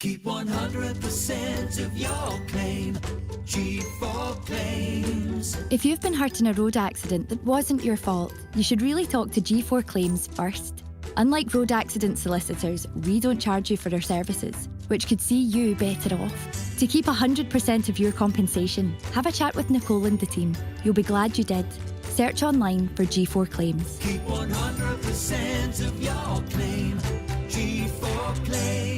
Keep 100% of your claim. G4 Claims. If you've been hurt in a road accident that wasn't your fault, you should really talk to G4 Claims first. Unlike road accident solicitors, we don't charge you for our services, which could see you better off. To keep 100% of your compensation, have a chat with Nicole and the team. You'll be glad you did. Search online for G4 Claims. Keep 100% of your claim. G4 Claims.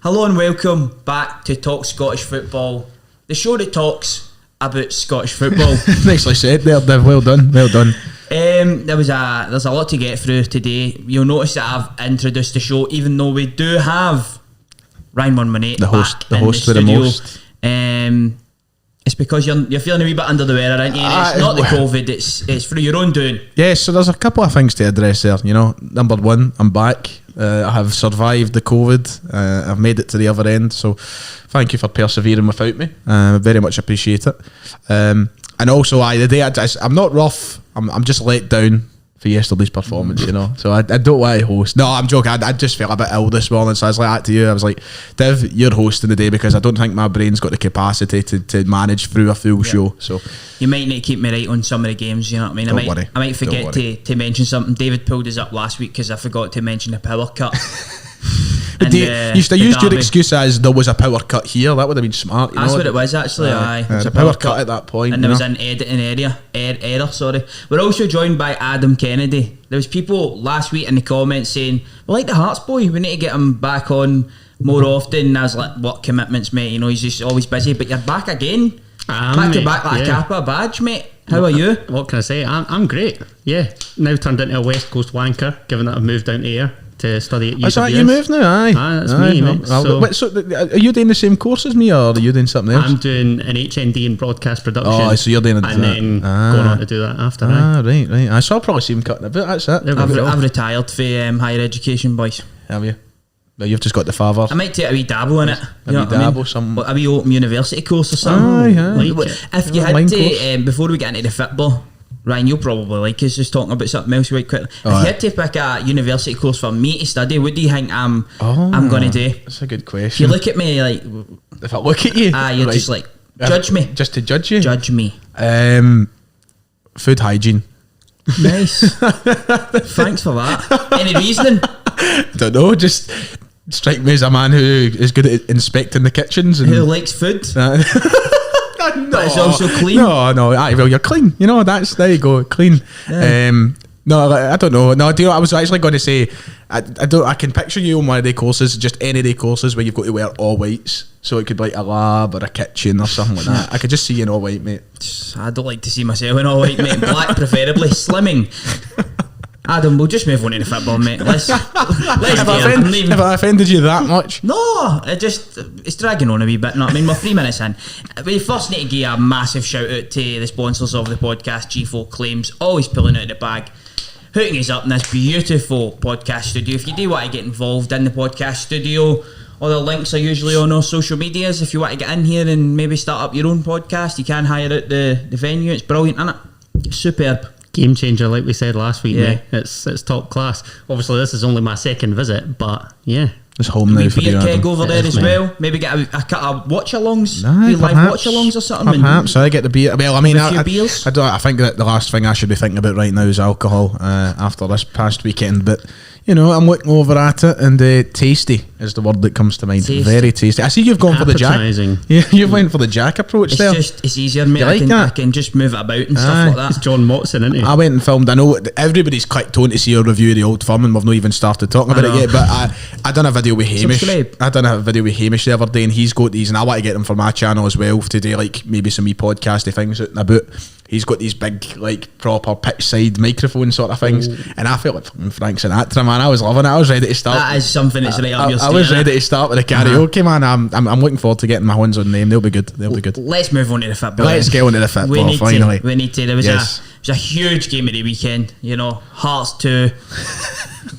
Hello and welcome back to Talk Scottish Football, the show that talks about Scottish football. Nicely said there, Dev. Well done, well done. There's a lot to get through today. You'll notice that I've introduced the show, even though we do have Ryan Munmonate, the host with the most. It's because you're feeling a wee bit under the weather, aren't you? And it's not the COVID, it's through your own doing. Yes, so there's a couple of things to address there. You know, number one, I'm back. I have survived the COVID. I've made it to the other end. So thank you for persevering without me. Very much appreciate it. And also, the day I'm not rough. I'm just let down for yesterday's performance, you know. So I don't want to host. No, I'm joking. I just felt a bit ill this morning, so I was like that to you. I was like, Dev, you're hosting the day because I don't think my brain's got the capacity to manage through a full show. So you might need to keep me right on some of the games. You know what I mean? Don't worry. I might forget to mention something. David pulled us up last week because I forgot to mention the power cut. And, you used to use your excuse as there was a power cut here. That would have been smart. That's what it was actually. Aye, it was a power cut at that point, and there was an editing error. Sorry. We're also joined by Adam Kennedy. There was people last week in the comments saying, "We like the Hearts boy. We need to get him back on more often." And I was like, "What commitments, mate? You know, he's just always busy." But you're back again, back to back like a Kappa badge, mate. How are you? What can I say? I'm great. Yeah, now turned into a West Coast wanker, given that I've moved down here to study at UWS. Is that you moved now? Aye, that's me, mate. So are you doing the same course as me, or are you doing something else? I'm doing an HND in broadcast production. Oh, so you're doing it, and then going on to do that after. Right. I saw probably see him cutting a bit. That's it. I've retired for higher education, boys. Have you? Well, you've just got the father. I might take a wee dabble in it. Some a wee open university course or something. If you had to, before we get into the football, Ryan, you'll probably like us just talking about something else quite quickly. If you had to pick a university course for me to study, what do you think I'm going to do? That's a good question. If you look at me like... If I look at you... you're just like, judge me. Just to judge you? Judge me. Food hygiene. Nice. Thanks for that. Any reasoning? I don't know, just strike me as a man who is good at inspecting the kitchens. And who likes food. No, but it's also clean. No. Well, you're clean. You know, there you go, clean. Yeah. No, I don't know. No, I was actually going to say, I can picture you on one of the courses, just any of the courses where you've got to wear all whites. So it could be like a lab or a kitchen or something like that. I could just see you in all white, mate. I don't like to see myself in all white, mate. Black preferably. Slimming. Adam, we'll just move on to the football, mate. Let's have I offended you that much? No, it's dragging on a wee bit. No, I mean, we're 3 minutes in. We first need to give a massive shout out to the sponsors of the podcast, G4 Claims, always pulling out of the bag, hooking us up in this beautiful podcast studio. If you do want to get involved in the podcast studio, all the links are usually on our social medias. If you want to get in here and maybe start up your own podcast, you can hire out the venue. It's brilliant, isn't it? It's superb. Game changer, like we said last week. Yeah, it's top class. Obviously, this is only my second visit, but yeah, it's home now for beer you. Keg over there as well. Maybe get a cut of watch-alongs, live watch-alongs or something. Perhaps I get the beer. Well, I mean, I think that the last thing I should be thinking about right now is alcohol after this past weekend. But you know, I'm looking over at it, and tasty is the word that comes to mind. Tasty. Very tasty. I see you've gone for the Jack. Yeah, you've went for the Jack approach there. It's easier, mate. I can just move it about and stuff like that. It's John Motson, isn't he? I went and filmed. I know everybody's clicked on to see a review of the Old Firm, and we've not even started talking about it yet. But I done a video with Hamish. I done a video with Hamish the other day, and he's got these, and I want to get them for my channel as well to do like maybe some wee podcasty things out and about. He's got these big, like, proper pitch side microphone sort of things. And I felt like Frank Sinatra, man. I was loving it. I was ready to start. That is something that's right up your street. I was ready to start with the karaoke, man. I'm looking forward to getting my hands on them. They'll be good. Let's move on to the football. Let's get on to the football, finally. We need to. There was a huge game at the weekend. You know, Hearts 2,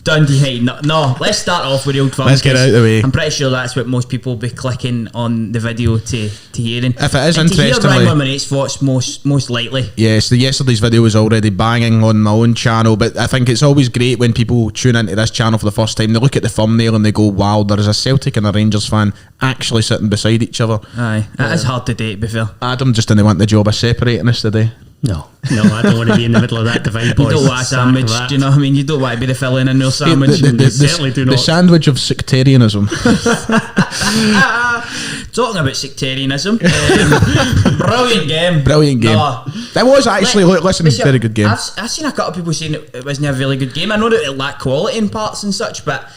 Dundee, hey, no, let's start off with the Old Firm. Let's get 'cause out of the way. I'm pretty sure that's what most people will be clicking on the video to hearing. If it is and to hear interestingly- Ryan Lemonade's thoughts most likely. Yes, yesterday's video was already banging on my own channel, but I think it's always great when people tune into this channel for the first time. They look at the thumbnail and they go, wow, there is a Celtic and a Rangers fan actually sitting beside each other. Aye, that is hard to date, to be fair. Adam just didn't want the job of separating us today. No, I don't want to be in the middle of that divide, boys. You don't want a Sack sandwich, that. do you know what I mean? You don't want to be the filling in your sandwich. certainly do the not. sandwich of sectarianism. Talking about sectarianism, brilliant game. Brilliant game. No. That was actually, listen, very good game. I've seen a couple of people saying it wasn't a really good game. I know that it lacked quality in parts and such, but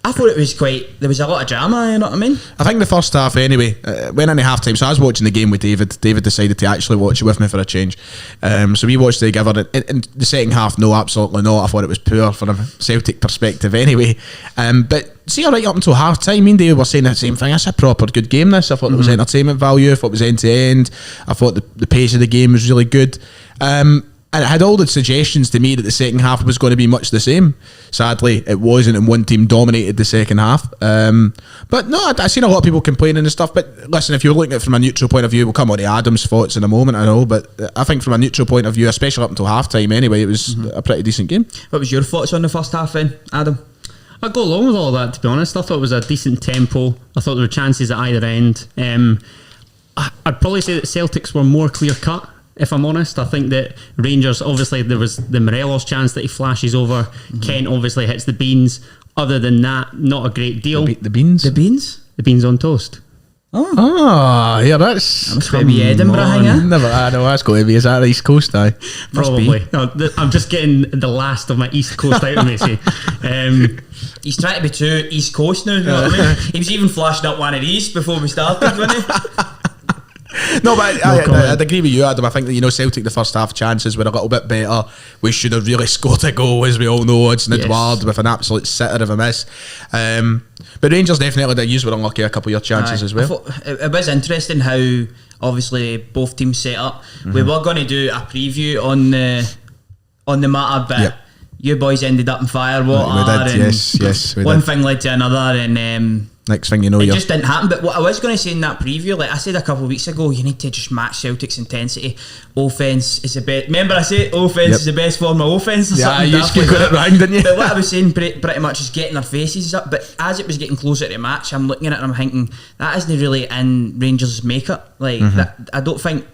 I thought it was there was a lot of drama, you know what I mean? I think the first half anyway, went into half time, so I was watching the game with David. David decided to actually watch it with me for a change. So we watched it together. In the second half, no, absolutely not. I thought it was poor from a Celtic perspective anyway. But see, right up until half time, me and David were saying the same thing. It's a proper good game, this. I thought there was entertainment value. I thought it was end to end. I thought the pace of the game was really good. And it had all the suggestions to me that the second half was going to be much the same. Sadly, it wasn't, and one team dominated the second half. But no, I've seen a lot of people complaining and stuff. But listen, if you're looking at it from a neutral point of view, we'll come on to Adam's thoughts in a moment, I know. But I think from a neutral point of view, especially up until half time anyway, it was a pretty decent game. What was your thoughts on the first half then, Adam? I go along with all that, to be honest. I thought it was a decent tempo. I thought there were chances at either end. I'd probably say that Celtics were more clear cut, if I'm honest. I think that Rangers, obviously there was the Morelos chance that he flashes over. Kent obviously hits the beans. Other than that, not a great deal. The beans? The beans? The beans on toast. Oh, yeah, that's... Must be Edinburgh, on. hang Never, I know, that's going to be. Is that East Coast, aye? Probably. No, I'm just getting the last of my East Coast out of me, see. He's trying to be too East Coast now, you know what I mean? He was even flashing up one of these before we started, wasn't he? No, but I'd agree with you, Adam. I think that, Celtic, the first half chances were a little bit better. We should have really scored a goal, as we all know. It's Edouard with an absolute sitter of a miss. But Rangers definitely did use were unlucky a couple of your chances as well. I thought it was interesting how obviously both teams set up. We were going to do a preview on the matter, but you boys ended up in firewater. We did, yes, we one did. thing led to another, and Next thing you know, it just didn't happen. But what I was going to say in that preview, like I said a couple of weeks ago, you need to just match Celtic's intensity. Offense is the best. Remember I said offense is the best form of offense. Or something you daft just got it wrong, didn't you? But what I was saying pretty much is getting their faces up. But as it was getting closer to the match, I'm looking at it and I'm thinking that isn't really in Rangers' makeup. Like that, I don't think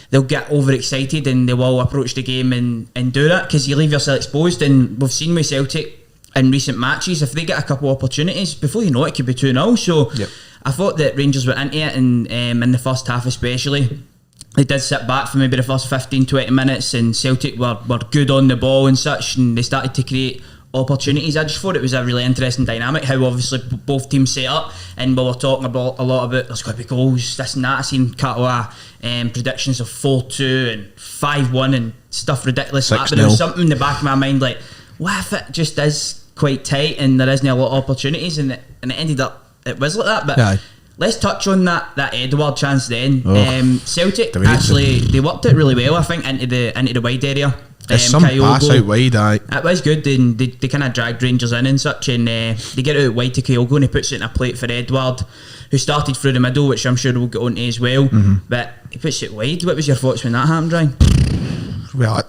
they'll get overexcited and they will approach the game and do that, because you leave yourself exposed. And we've seen with Celtic in recent matches, if they get a couple of opportunities, before you know it could be 2-0. So I thought that Rangers were into it, and in the first half especially, they did sit back for maybe the first 15-20 minutes, and Celtic were good on the ball and such, and they started to create opportunities. I just thought it was a really interesting dynamic how obviously both teams set up, and we were talking about a lot about there's going to be goals, this and that. I seen Katoa predictions of 4-2 and 5-1 and stuff ridiculous like that, but there was something in the back of my mind like, what if it just is quite tight and there isn't a lot of opportunities, and it ended up it was like that. But let's touch on that Edouard chance then. Celtic actually they worked it really well, I think, into the wide area. Some pass out wide, it was good, and they kind of dragged Rangers in and such, and they get it out wide to Kyogo and he puts it in a plate for Edouard, who started through the middle, which I'm sure we'll get on to as well. But he puts it wide. What was your thoughts when that happened, Ryan? Well,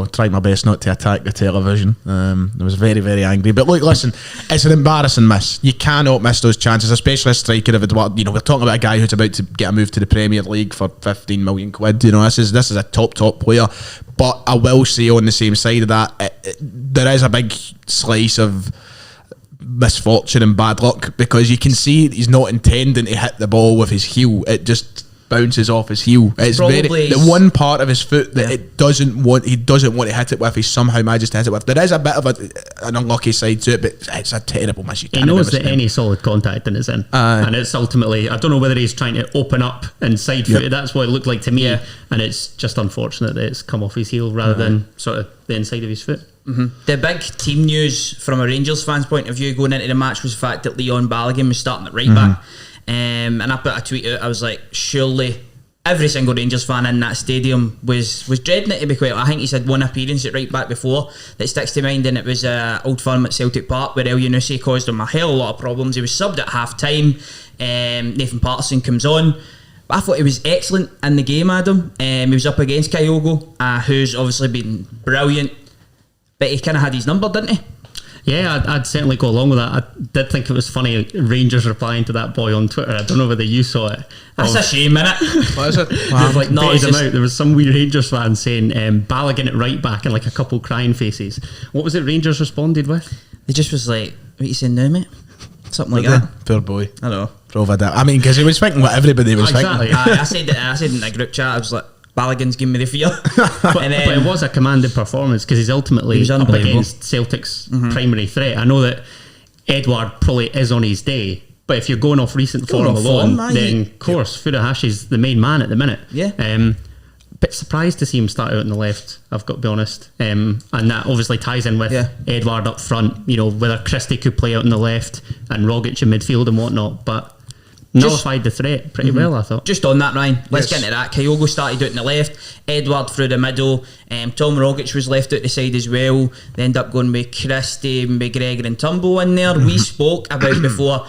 tried my best not to attack the television. I was very, very angry. But look, listen, it's an embarrassing miss. You cannot miss those chances, especially a striker of Edouard. We're talking about a guy who's about to get a move to the Premier League for 15 million quid. This is a top player. But I will say on the same side of that, there is a big slice of misfortune and bad luck, because you can see he's not intending to hit the ball with his heel. It just bounces off his heel. It's the one part of his foot that he doesn't want to hit it with, he somehow manages to hit it with. There is a bit of an unlucky side to it, but it's a terrible miss. He knows that any solid contact and it's in, and it's ultimately, I don't know whether he's trying to open up and side foot. That's what it looked like to me, and it's just unfortunate that it's come off his heel rather than sort of the inside of his foot. The big team news from a Rangers fan's point of view going into the match was the fact that Leon Balogun was starting at right back. And I put a tweet out, I was like, surely every single Rangers fan in that stadium was dreading it, to be quite. I think he's had one appearance at right back before that sticks to mind, and it was Old Firm at Celtic Park where El Yunusi caused him a hell of a lot of problems. He was subbed at half time. Nathan Patterson comes on. But I thought he was excellent in the game, Adam. He was up against Kyogo, who's obviously been brilliant, but he kind of had his number, didn't he? Yeah, I'd certainly go along with that. I did think it was funny, Rangers replying to that boy on Twitter. I don't know whether you saw it. That's a shame, innit? What is it? They've like No, baited it's him just- out. There was some wee Rangers fan saying Balogun at right back and like a couple crying faces. What was it Rangers responded with? He just was like, what are you saying now, mate? Something like Yeah, that. poor boy. I know. Drove that. I mean, because he was thinking what everybody was Exactly. thinking. I said in the group chat, I was like, Balogun's giving me the fear. But it was a commanding performance because he's ultimately He was up unbelievable. against Celtic's primary threat. I know that Edward probably is on his day, but if you're going off recent Going form off alone, form, aye. then of course Furuhashi's the main man at the minute. Yeah. Bit surprised to see him start out on the left, I've got to be honest. And that obviously ties in with Yeah. Edward up front, you know, whether Christie could play out on the left and Rogic in midfield and whatnot, but nullified the threat pretty well, I thought. Just on that, Ryan, let's Yes. get into that. Kyogo started out in the left, Edward through the middle, Tom Rogic was left out the side as well. They end up going with Christie, McGregor and Turnbull in there. We spoke about before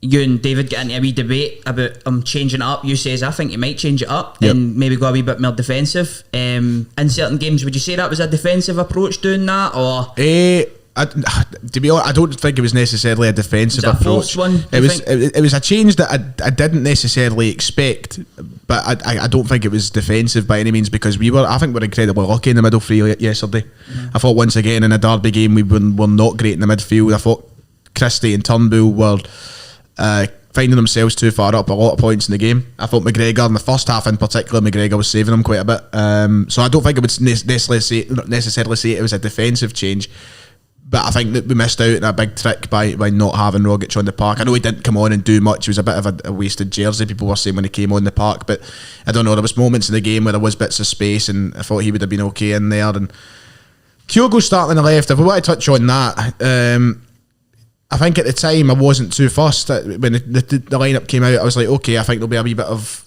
you and David get into a wee debate about changing it up. You says I think you might change it up and maybe go a wee bit more defensive. In certain games, would you say that was a defensive approach doing that, or To be honest, I don't think it was necessarily a defensive Was it a approach. forced one, do It you was. think? It was a change that I didn't necessarily expect, but I don't think it was defensive by any means because I think we were incredibly lucky in the middle three yesterday. I thought once again in a derby game we were not great in the midfield. I thought Christie and Turnbull were finding themselves too far up a lot of points in the game. I thought McGregor in the first half in particular, McGregor was saving them quite a bit. So I don't think I would necessarily say it was a defensive change. But I think that we missed out on a big trick by not having Rogic on the park. I know he didn't come on and do much. He was a bit of a wasted jersey, people were saying when he came on the park. But I don't know, there was moments in the game where there was bits of space and I thought he would have been okay in there. And Kyogo starting on the left, if we want to touch on that, I think at the time I wasn't too fussed. When the lineup came out, I was like, okay, I think there'll be a wee bit of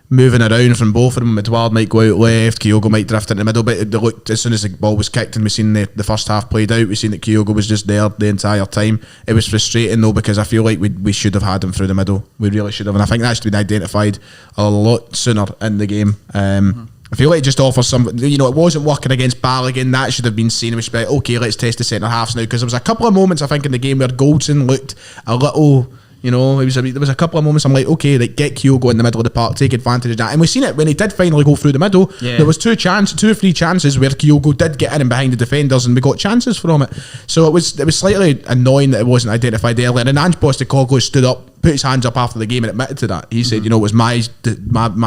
moving around from both of them. Edouard might go out left, Kyogo might drift in the middle, but it looked, as soon as the ball was kicked and we seen the first half played out, we seen that Kyogo was just there the entire time. It was frustrating though because I feel like we should have had him through the middle. We really should have, and I think that should have been identified a lot sooner in the game. I feel like it just offers some, it wasn't working against Balogun. That should have been seen. We should be like, okay, let's test the centre halves now, because there was a couple of moments I think in the game where Goldson looked a little, there was a couple of moments I'm like, okay, like get Kyogo in the middle of the park, take advantage of that. And we've seen it when he did finally go through the middle. Yeah. There was two or three chances where Kyogo did get in and behind the defenders and we got chances from it. So it was slightly annoying that it wasn't identified earlier. And Ange Postecoglou stood up, put his hands up after the game and admitted to that. He said, it was my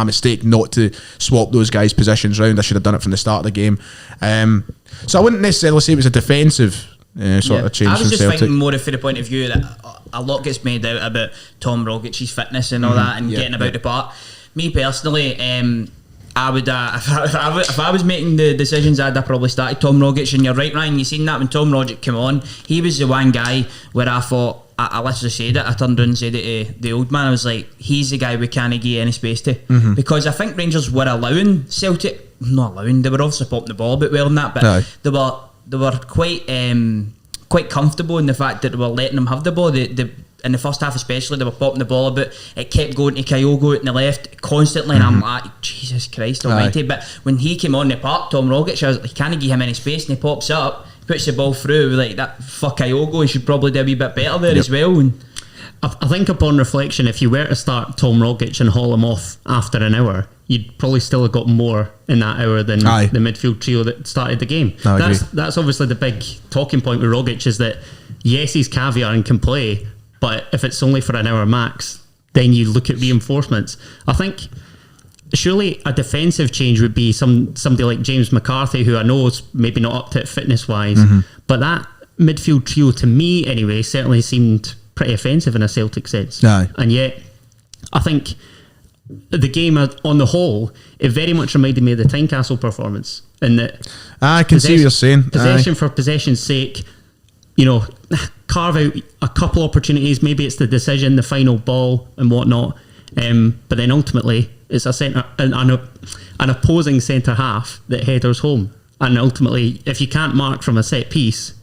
mistake not to swap those guys' positions round. I should have done it from the start of the game. So I wouldn't necessarily say it was a defensive sort of change I was from just Celtic. thinking more from the point of view that a lot gets made out about Tom Rogic's fitness and all that and getting about the park. Me personally, I would if I was making the decisions, I'd have probably started Tom Rogic. And you're right, Ryan, you seen that when Tom Rogic came on, he was the one guy where I thought, I literally said it, I turned around and said it to the old man, I was like, he's the guy we can't give any space to. Because I think Rangers were allowing Celtic, not allowing, they were obviously popping the ball a bit well in that, but Aye. they were quite comfortable in the fact that they were letting them have the ball. They in the first half especially, they were popping the ball about. It kept going to Kyogo out in the left constantly, and I'm like, Jesus Christ almighty. But when he came on the park, Tom Rogic, I was like, can't give him any space, and he pops up, puts the ball through, like that for Kyogo, he should probably do a wee bit better there as well. And I think upon reflection, if you were to start Tom Rogic and haul him off after an hour, you'd probably still have got more in that hour than Aye. the midfield trio that started the game. I agree. That's obviously the big talking point with Rogic, is that yes, he's caviar and can play, but if it's only for an hour max, then you look at reinforcements. I think surely a defensive change would be somebody like James McCarthy, who I know is maybe not up to it fitness wise, but that midfield trio to me anyway certainly seemed pretty offensive in a Celtic sense. Aye. And yet I think the game on the whole, it very much reminded me of the Tynecastle performance, in that I can see what you're saying. possession for possession's sake, carve out a couple opportunities, maybe it's the decision, the final ball and whatnot, But then ultimately, it's a centre, an opposing centre half that headers home. And ultimately, if you can't mark from a set piece,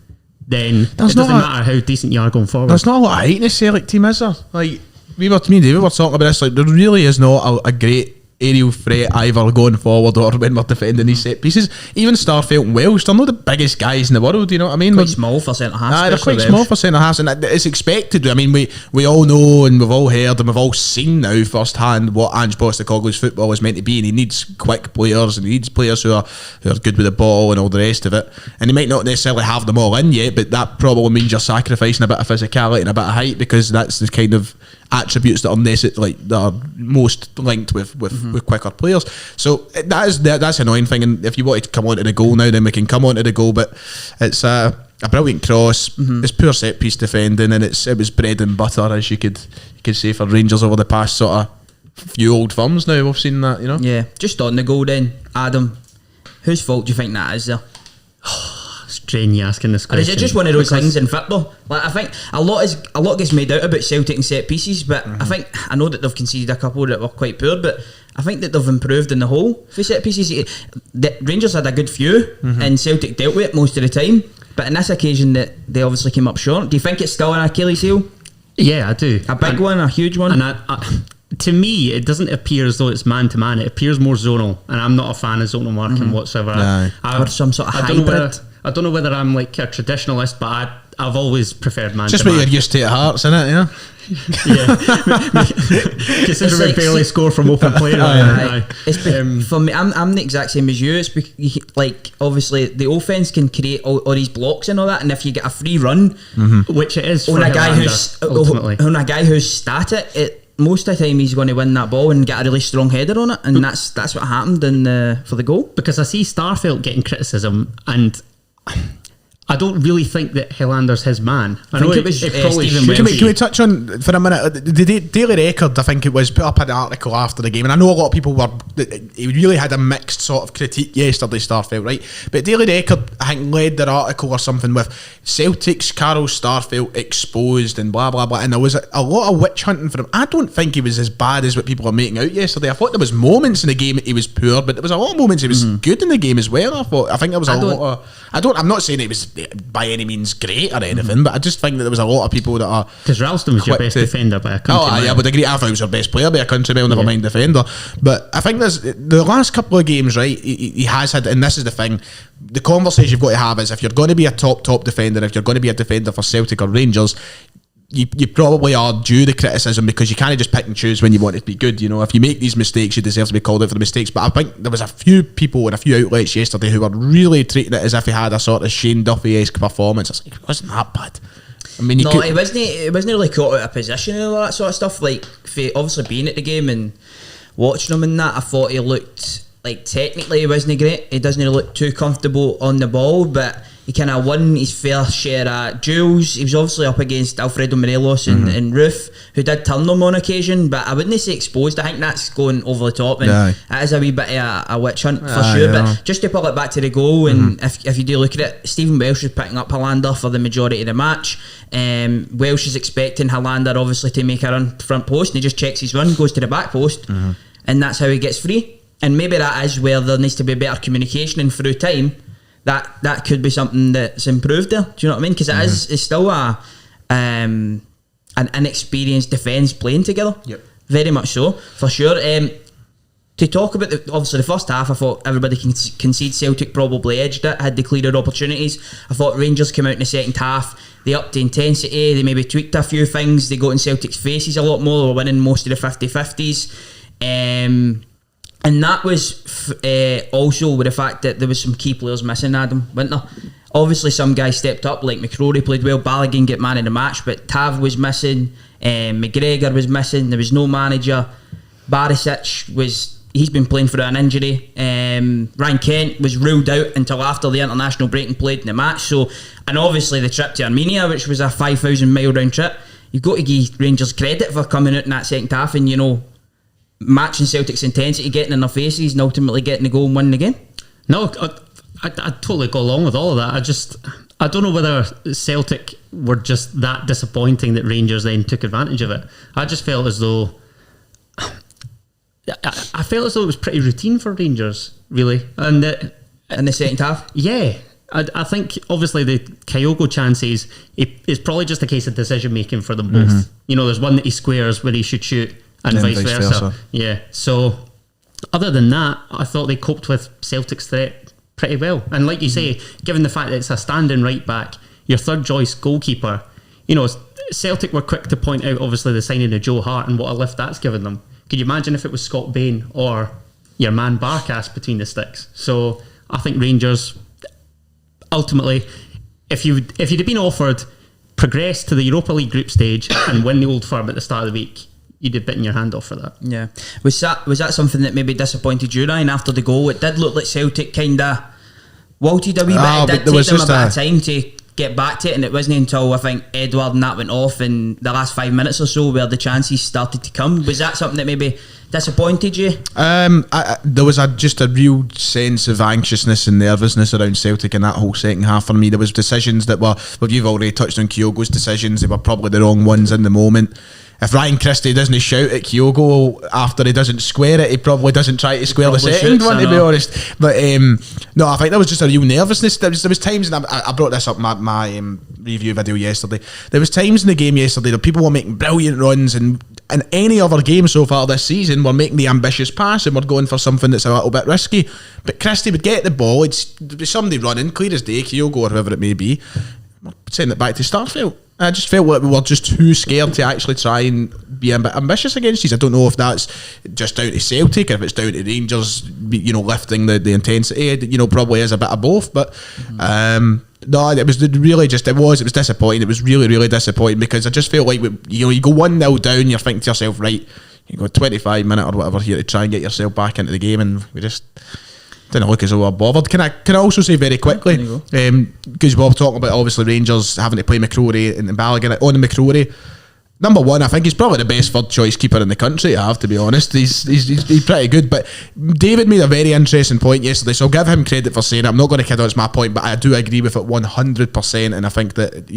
then it doesn't matter how decent you are going forward. There's not a lot of height in the Celtic team, is there? Like, me and David were talking about this, like, there really is not a great aerial threat either going forward or when we're defending these set pieces. Even Starfelt and Welsh, they're not the biggest guys in the world, you know what I mean? Quite small for centre half. They're quite small for centre halves, and it's expected. I mean, we all know and we've all heard and we've all seen now firsthand what Ange Postecoglou's football is meant to be, and he needs quick players and he needs players who are good with the ball and all the rest of it. And he might not necessarily have them all in yet, but that probably means you're sacrificing a bit of physicality and a bit of height, because that's the kind of attributes that are most linked with quicker players. So that's an annoying thing. And if you want to come on to the goal now, then we can come on to the goal. But it's a brilliant cross. It's poor set piece defending, and it was bread and butter, as you could say, for Rangers over the past sort of few old firms. Now we've seen that, you know. Yeah, just on the goal then, Adam, whose fault do you think that is there? Strange you asking this question. Or is it just one of those things in football? Like, I think a lot gets made out about Celtic and think pieces, but I know that they've conceded a couple that were quite poor, but I think that they've improved in the whole for set pieces. The Rangers had a good few, and Celtic dealt with it most of the time. But in this occasion, that they obviously came up short. Do you think it's still an Achilles heel? Yeah, I do. A big one, a huge one. And to me, it doesn't appear as though it's man to man. It appears more zonal, and I'm not a fan of zonal marking whatsoever. Or some sort of hybrid. I don't know whether I'm like a traditionalist, but I've always preferred man Just to what man. you're used to at Hearts, isn't it? Yeah. Considering we barely score from open play. For me, I'm the exact same as you. It's like, obviously the offense can create all these blocks and all that, and if you get a free run, which it is on for a guy ultimately on a guy who's static, most of the time he's going to win that ball and get a really strong header on it, and that's what happened for the goal. Because I see Starfelt getting criticism, and I don't really think that Highlander's his man. I know it was probably Stephen Welsh. Can we touch on for a minute the Daily Record? I think it was put up an article after the game, and I know a lot of people he really had a mixed sort of critique yesterday, Starfelt, right? But Daily Record, I think, led their article or something with Celtic's Carl Starfelt exposed and blah blah blah, and there was a lot of witch hunting for him. I don't think he was as bad as what people are making out yesterday. I thought there was moments in the game that he was poor, but there was a lot of moments he was good in the game as well. I think there was a lot of. I'm not saying it was by any means great or anything, but I just think that there was a lot of people that are, because Ralston was your best defender by a country mile. I would agree. I thought he was your best player by a country mile, never mind defender. But I think there's the last couple of games, right, he has had, and this is the thing, the conversation you've got to have is, if you're going to be a top defender, if you're going to be a defender for Celtic or Rangers, you probably are due the criticism, because you can't just pick and choose when you want it to be good. You know, if you make these mistakes, you deserve to be called out for the mistakes. But I think there was a few people and a few outlets yesterday who were really treating it as if he had a sort of Shane Duffy-esque performance. It's like, it wasn't that bad. I mean, it wasn't really caught out of position and all that sort of stuff. Like, for obviously being at the game and watching him and that, I thought he looked like, technically he wasn't great. He doesn't look too comfortable on the ball, but he kind of won his fair share of duels. He was obviously up against Alfredo Morelos and Roof, who did turn them on occasion, but I wouldn't say exposed. I think that's going over the top, and it is a wee bit of a witch hunt for sure. But just to pull it back to the goal, and if you do look at it, Stephen Welsh was picking up Highlander for the majority of the match. Welsh is expecting Highlander obviously to make a run front post, and he just checks his run, goes to the back post, and that's how he gets free. And maybe that is where there needs to be better communication, and through time that could be something that's improved there. Do you know what I mean? Because it's still an inexperienced defence playing together. Yep. Very much so, for sure. To talk about obviously the first half, I thought everybody can concede Celtic probably edged it, had the clearer opportunities. I thought Rangers came out in the second half, they upped the intensity, they maybe tweaked a few things, they got in Celtic's faces a lot more, they were winning most of the 50-50s. And that was also with the fact that there was some key players missing, Adam, wasn't there? Obviously some guys stepped up, like McCrory played well, Balogun get man in the match, but Tav was missing, McGregor was missing, there was no manager, Barisic he's been playing through an injury, Ryan Kent was ruled out until after the international break and played in the match. So, and obviously the trip to Armenia, which was a 5,000 mile round trip, you've got to give Rangers credit for coming out in that second half and, you know, matching Celtic's intensity, getting in their faces and ultimately getting the goal and winning the game. No, I totally go along with all of that. I don't know whether Celtic were just that disappointing that Rangers then took advantage of it. I just felt as though I felt as though it was pretty routine for Rangers, really. And in the second half. yeah, I think obviously the Kyogo chances, it's probably just a case of decision making for them both. There's one that he squares where he should shoot, and Then vice versa. Yeah. So other than that, I thought they coped with Celtic's threat pretty well. And like you say, given the fact that it's a standing right back, your third choice goalkeeper, Celtic were quick to point out obviously the signing of Joe Hart and what a lift that's given them. Could you imagine if it was Scott Bain or your man Barkas between the sticks? So I think Rangers ultimately, if you'd have been offered progress to the Europa League group stage and win the Old Firm at the start of the week, you'd have bitten your hand off for that. Yeah. Was that something that maybe disappointed you, Ryan, after the goal? It did look like Celtic kind of wilted a wee bit. It did take them a bit of time to get back to it, and it wasn't until I think Edward and that went off in the last 5 minutes or so where the chances started to come. Was that something that maybe disappointed you? There was just a real sense of anxiousness and nervousness around Celtic in that whole second half for me. There was decisions that were, well, you've already touched on Kyogo's decisions, they were probably the wrong ones in the moment. If Ryan Christie doesn't shout at Kyogo after he doesn't square it, he probably doesn't try to square the second one, to be honest. But no, I think there was just a real nervousness. There was times, and I brought this up in my review video yesterday. There was times in the game yesterday that people were making brilliant runs, and in any other game so far this season, we're making the ambitious pass and we're going for something that's a little bit risky. But Christie would get the ball, there'd be somebody running, clear as day, Kyogo or whoever it may be, send it back to Starfield. I just felt like we were just too scared to actually try and be a bit ambitious against these. I don't know if that's just down to Celtic or if it's down to Rangers, lifting the intensity. Probably is a bit of both. But no, it was really just it was disappointing. It was really, really disappointing because I just felt like you go 1-0 down, you're thinking to yourself, right, you go 25 minutes or whatever here to try and get yourself back into the game, and we just didn't look as though we were bothered. Can I also say very quickly, because we were talking about obviously Rangers having to play McCrory and Balogun on the McCrory. Number one, I think he's probably the best third choice keeper in the country. I have to be honest, he's pretty good. But David made a very interesting point yesterday, so I'll give him credit for saying it. I'm not going to kid on it's my point, but I do agree with it 100%. And I think that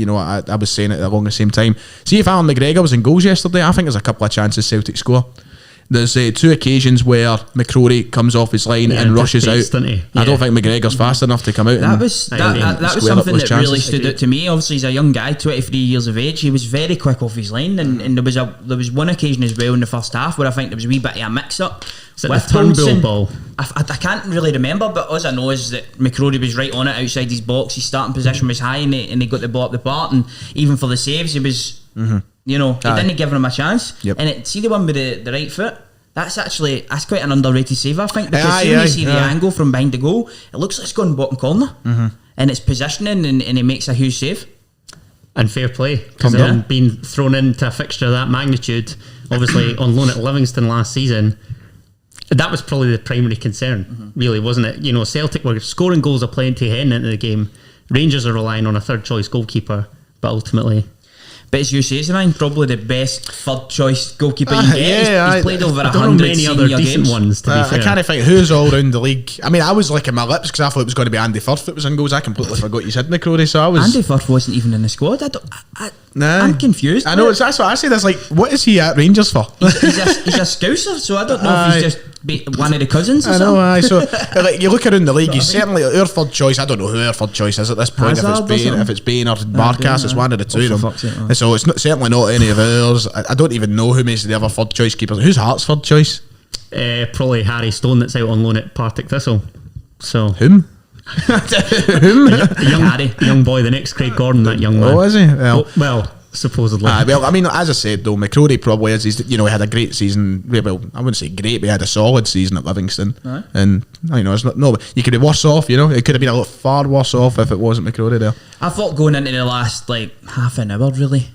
I was saying it along the same time. See if Alan McGregor was in goals yesterday, I think there's a couple of chances Celtic score. There's 2 occasions where McCrory comes off his line and rushes out. I don't think McGregor's fast enough to come out. That was something that really stood out to me. Obviously, he's a young guy, 23 years of age. He was very quick off his line, and there was one occasion as well in the first half where I think there was a wee bit of a mix-up. With the Turnbull ball? I can't really remember, but all I know is that McCrory was right on it outside his box. His starting position was high, and he got the ball up the part, and even for the saves, he was, he didn't give him a chance. And see the one with the right foot? That's quite an underrated save, I think, because when you see the angle from behind the goal, it looks like it's going bottom corner, and it's positioning, and he makes a huge save. And fair play, because being thrown into a fixture of that magnitude, obviously on loan at Livingston last season, that was probably the primary concern, really, wasn't it? Celtic were scoring goals of plenty heading into the game. Rangers are relying on a third choice goalkeeper, but ultimately. But as you say, Ryan, probably the best third choice goalkeeper you get. He's played over 100 senior games. Ones, to be fair. I can't think who's all round the league. I mean, I was licking my lips because I thought it was going to be Andy Firth that was in goals. I completely forgot you said McCrory, so I was. Andy Firth wasn't even in the squad. I'm confused. I know, that's what I said. That's like, what is he at Rangers for? He's a Scouser, so I don't know if he's just one of the cousins or something. I know, so like, you look around the league, he's certainly our third choice. I don't know who our third choice is at this point. If it's Bain or Barkas, it's one of the two of them. So it's certainly not any of ours. I don't even know who makes the other third choice keepers. Who's Hearts' third choice? Probably Harry Stone, that's out on loan at Partick Thistle. So whom? young boy, the next Craig Gordon, that young man. Oh, is he? Well, supposedly. Well, I mean, as I said though, McCrory probably is. He had a great season. Well, I wouldn't say great, but he had a solid season at Livingston. And it's not. No, you could be worse off. It could have been a lot far worse off if it wasn't McCrory there. I thought going into the last half an hour, really,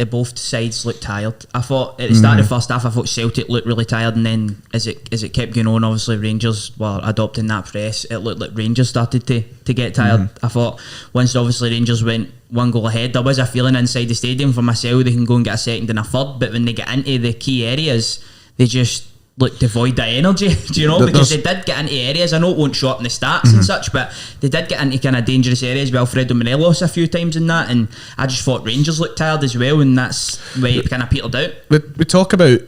both sides looked tired. I thought at the start of the first half, I thought Celtic looked really tired, and then as it kept going on, obviously Rangers were adopting that press. It looked like Rangers started to get tired. I thought once obviously Rangers went 1 goal ahead, there was a feeling inside the stadium for myself they can go and get a second and a third, but when they get into the key areas, they just look devoid of energy, because they did get into areas. I know it won't show up in the stats and such, but they did get into kind of dangerous areas with Alfredo Morelos a few times in that, and I just thought Rangers looked tired as well, and that's why it kind of petered out. We talk about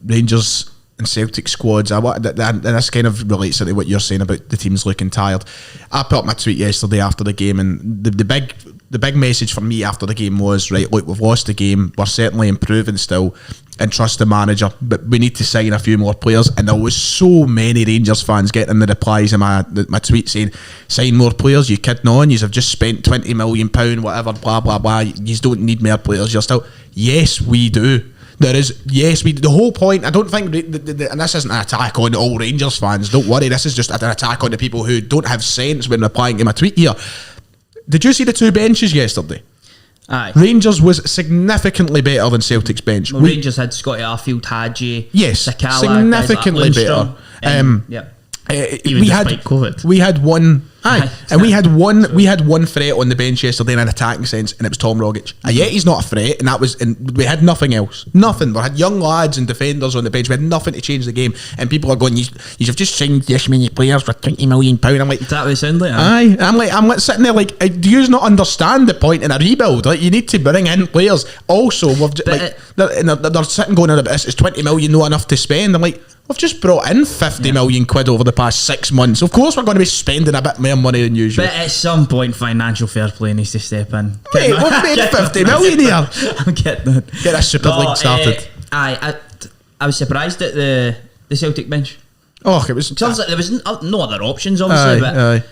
Rangers and Celtic squads, and this kind of relates into what you're saying about the teams looking tired. I put up my tweet yesterday after the game, and the big message for me after the game was, right, look, we've lost the game, we're certainly improving still, and trust the manager, but we need to sign a few more players. And there was so many Rangers fans getting the replies in my tweet saying, sign more players, you kidding on, you have just spent £20 million, whatever, blah blah blah, you don't need more players. You're still, yes we do. There is, yes, the whole point, I don't think, and this isn't an attack on all Rangers fans, don't worry, this is just an attack on the people who don't have sense when replying to my tweet here. Did you see the two benches yesterday? Aye. Rangers was significantly better than Celtic's bench. Well, Rangers had Scotty Arfield, Hadji, yes, Sakala, significantly guys like better. Yep. Even despite COVID. We had one, and we had one threat on the bench yesterday in an attacking sense, and it was Tom Rogic. Yet he's not a threat, and we had nothing else. Nothing. We had young lads and defenders on the bench. We had nothing to change the game, and people are going, "You've just signed this many players for £20 million." I'm like, is that what it sounds like? aye. I'm like sitting there like, do you not understand the point in a rebuild? Like, you need to bring in players. Also, they're sitting going, it's £20 million, not enough to spend. I'm like, we've just brought in £50 million over the past 6 months. Of course we're going to be spending a bit more money than usual. But at some point, financial fair play needs to step in. Wait, we've made £50 million here. I'm getting that. Get a Super League started. I was surprised at the Celtic bench. Oh, it was... Sounds like there was no other options, obviously,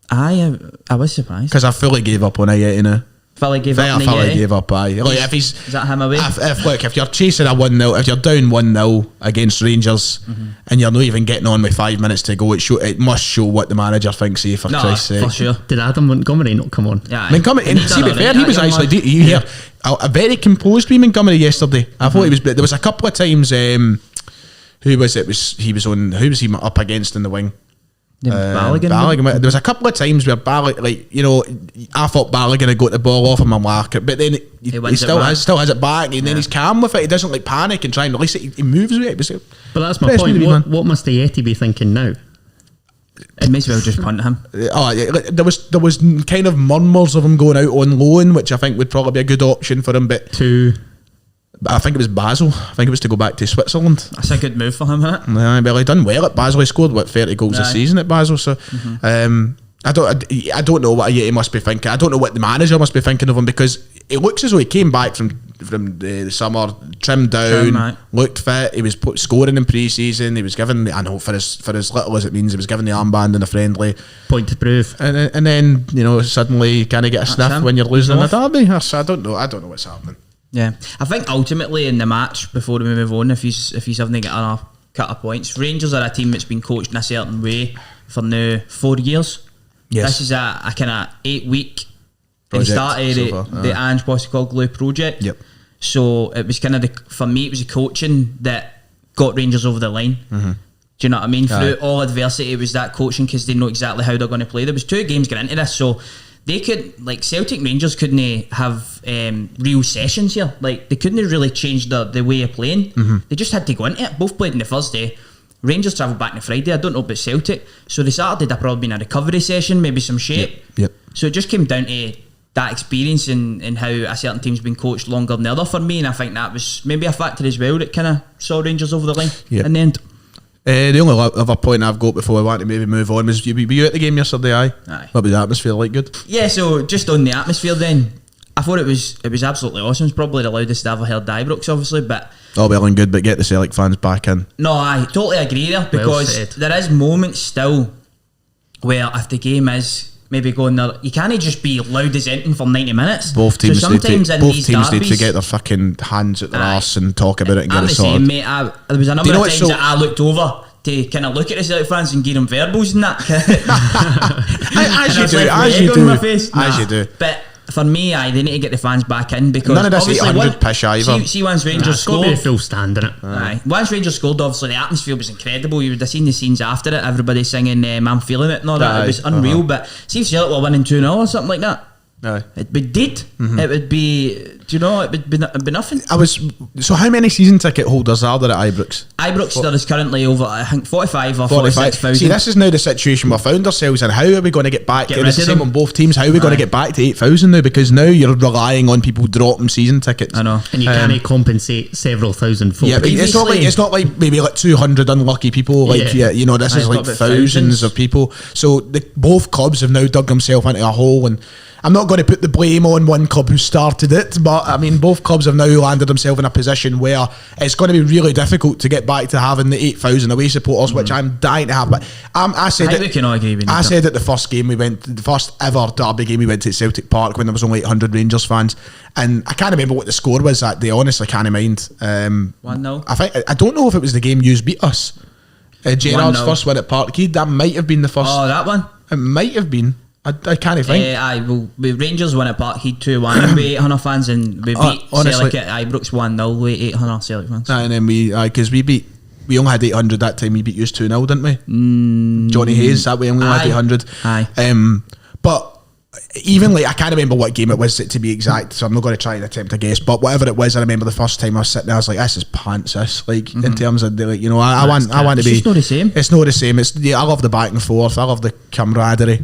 I was surprised. Because I fully gave up on Ayeti now. Fully gave up. Gave up, aye. Like, if he's, is that him away? If you're chasing a 1-0, if you're down 1-0 against Rangers, and you're not even getting on with 5 minutes to go, it must show what the manager thinks of you, for Christ's sake. For sure. Did Adam Montgomery not come on? Yeah, Montgomery, and to be fair, he was actually, did you hear, a very composed wee Montgomery yesterday. I thought he was, there was a couple of times, who was he up against in the wing? Balogun. There was a couple of times where Balogun, I thought Balogun had got the ball off him a marker, but then he still has it back, and then he's calm with it. He doesn't panic and try and release it. He moves with it. But that's my point. What must Ayeti be thinking now? It may as well just punt him. There was kind of murmurs of him going out on loan, which I think would probably be a good option for him. But I think it was Basel. I think it was to go back to Switzerland. That's a good move for him, isn't it? Yeah, well, he done well at Basel. He scored 30 goals a season at Basel. So I don't know what Ayeti must be thinking. I don't know what the manager must be thinking of him, because it looks as though he came back from the summer, trimmed down, looked fit. He was scoring in pre-season. He was given, I know, for as little as it means, he was given the armband in a friendly. Point to prove. And then suddenly you can't get a sniff when you're losing in a derby. So I don't know what's happening. Yeah, I think ultimately in the match, before we move on, if he's having to get a cut of points, Rangers are a team that's been coached in a certain way for now 4 years. Yes. This is a kind of 8-week project. He started the Ange Postecoglou project. Yep. So it was kind of for me, it was the coaching that got Rangers over the line. Do you know what I mean? Through all adversity, it was that coaching, because they know exactly how they're going to play. There was 2 games getting into this, so they could, Celtic Rangers couldn't have real sessions here. They couldn't really change the way of playing. They just had to go into it. Both played on the Thursday. Rangers travelled back on Friday. I don't know about Celtic. So the Saturday they'd probably been a recovery session, maybe some shape. Yep. So it just came down to that experience and how a certain team's been coached longer than the other for me. And I think that was maybe a factor as well that kind of saw Rangers over the line in the end. The only other point I've got before I want to maybe move on was, were you at the game yesterday? Aye. What was the atmosphere like? Good? Yeah, so just on the atmosphere then, I thought it was absolutely awesome. It's probably the loudest I've ever heard Ibrox, obviously, but all well and good, but get the Celtic fans back in. No, I totally agree there, because there is moments still where if the game is maybe going there, you can't just be loud as anything for 90 minutes. Both teams so need to get their fucking hands at their arse and talk about it and get it sorted. I'm the same, mate. There was a number of times that I looked over to kind of look at the Celtic fans and give them verbals and that. As you do. But for me, they need to get the fans back in, because none of this 800 pish either. See once Rangers scored, a full stand in it. Once Rangers scored, obviously the atmosphere was incredible. You would have seen the scenes after it, everybody singing "I'm feeling it" and all that. It was unreal. But see if Celtic were winning 2-0 or something like that, It'd be dead. It would be. Do you know? It'd be nothing. So how many season ticket holders are there at Ibrox? Ibrox there is currently over, I think, 45 or 45. 46,000. See, this is now the situation we found ourselves in. How are we going to get back? Get It's rid the of same them. on both teams. How are we going to get back to 8,000 now? Because now you're relying on people dropping season tickets. I know. And you can't compensate several thousand folk. Yeah, but it's not like maybe like 200 unlucky people. Like Yeah. you know, this Aye, is it's like got about thousands thousands. of people. So both clubs have now dug themselves into a hole, and I'm not going to put the blame on one club who started it, but I mean both clubs have now landed themselves in a position where it's going to be really difficult to get back to having the 8,000 away supporters, which I'm dying to have. But I said I think we can all agree with I that. said at the first game the first ever derby game we went to at Celtic Park when there was only 800 Rangers fans, and I can't remember what the score was that day. Honestly, can't mind. 1-0. I don't know if it was the game you beat us. Gerrard's 1-0. first win at Parkhead. That might have been the first. Oh, that one. It might have been. I can't think. Rangers won at Parkhead 2-1 with 800 fans, and we beat honestly- Celtic at Ibrox 1-0 with 800 Celtic fans. And then because we only had 800 that time. We beat you 2-0, didn't we? Johnny Hayes that way only had Aye. 800. Aye. But even like I can't remember what game it was to be exact, so I'm not going to try and attempt to guess. But whatever it was, I remember the first time I was sitting there, I was like, "This is pants." This in terms of like I want to It's be. just not the same. It's not the same. I love the back and forth. I love the camaraderie.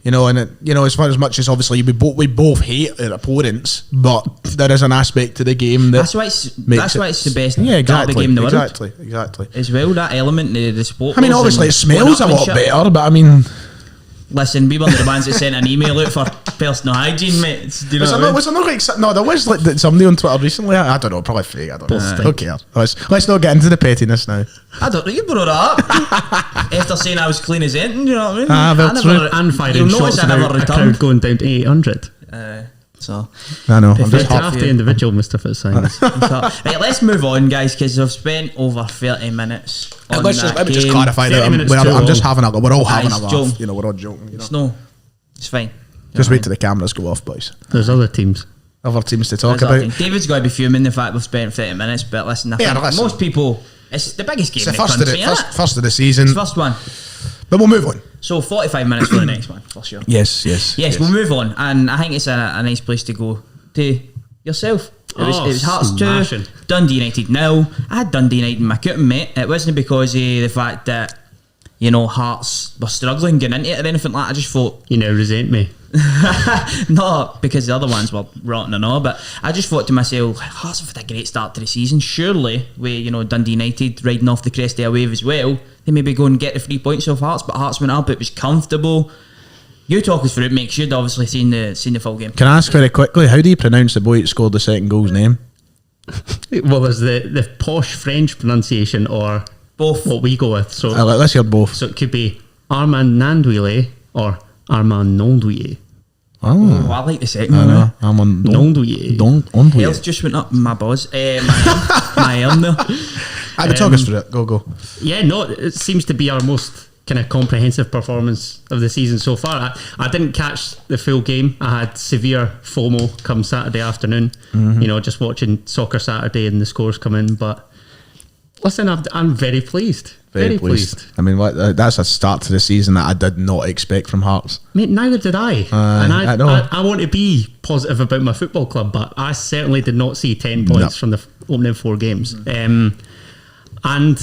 As much as obviously we both hate our opponents, but there is an aspect to the game that That's why it's the best derby game in the world. Exactly. As well, that element of the sport. I mean, obviously it smells a lot better, but I mean, Listen, we were the ones that sent an email out for personal hygiene, mate. Do you know what I mean? was there not like no? There was like somebody on Twitter recently. I don't know, probably fake. I don't know. Who cares? Let's not get into the pettiness now. I don't know, you brought it up. After saying I was clean as anything, you know what I mean? That's true. And firing you'll shots notice I about never a crowd returned. going down to 800. So, I know. I'm It's just half the individual, Mr. Fitzsimmons. right, let's move on, guys, because I've spent over 30 minutes on Let's that let me just game. clarify 30 that minutes I'm too just long. having a. We're all having a it's laugh. joking. We're all joking. It's no, it's fine. Just wait till the cameras go off, boys. There's other teams. Other teams to talk There's about. nothing. David's got to be fuming the fact we've spent 30 minutes, but listen, I think listen. most people, it's the biggest game It's the in the first of country, the isn't it? first of the season, First one. but we'll move on. So 45 minutes for the next one, for sure. Yes. Yes, we'll move on, and I think it's a nice place to go to yourself. It was Hearts 2, smashing. Dundee United 0. I had Dundee United in my cutting, mate. It wasn't because of the fact that, Hearts were struggling getting into it or anything like that. I just thought, You now resent me. not because the other ones were rotten and all, but I just thought to myself, Hearts have had a great start to the season. Surely, with Dundee United riding off the crest of a wave as well, they maybe go and get the 3 points off Hearts, but Hearts went up. It was comfortable. You talk us through it, Mike. You'd obviously seen the full game. Can I ask very quickly, how do you pronounce the boy that scored the second goal's name? Well, there's the posh French pronunciation or Both. what we go with. So Let's hear both. so it could be Armand Nandouille or Armand Nondouille. Oh, I like the second one. eh? I'm on Nondouille. Health just went up my buzz. My arm there. Talk us through it. Go. Yeah, no, it seems to be our most kind of comprehensive performance of the season so far. I didn't catch the full game. I had severe FOMO come Saturday afternoon, just watching Soccer Saturday and the scores come in. But listen, I'm very pleased. Very pleased. I mean, that's a start to the season that I did not expect from Hearts. Mate, neither did I. And I know. I want to be positive about my football club, but I certainly did not see 10 points from the opening 4 games. And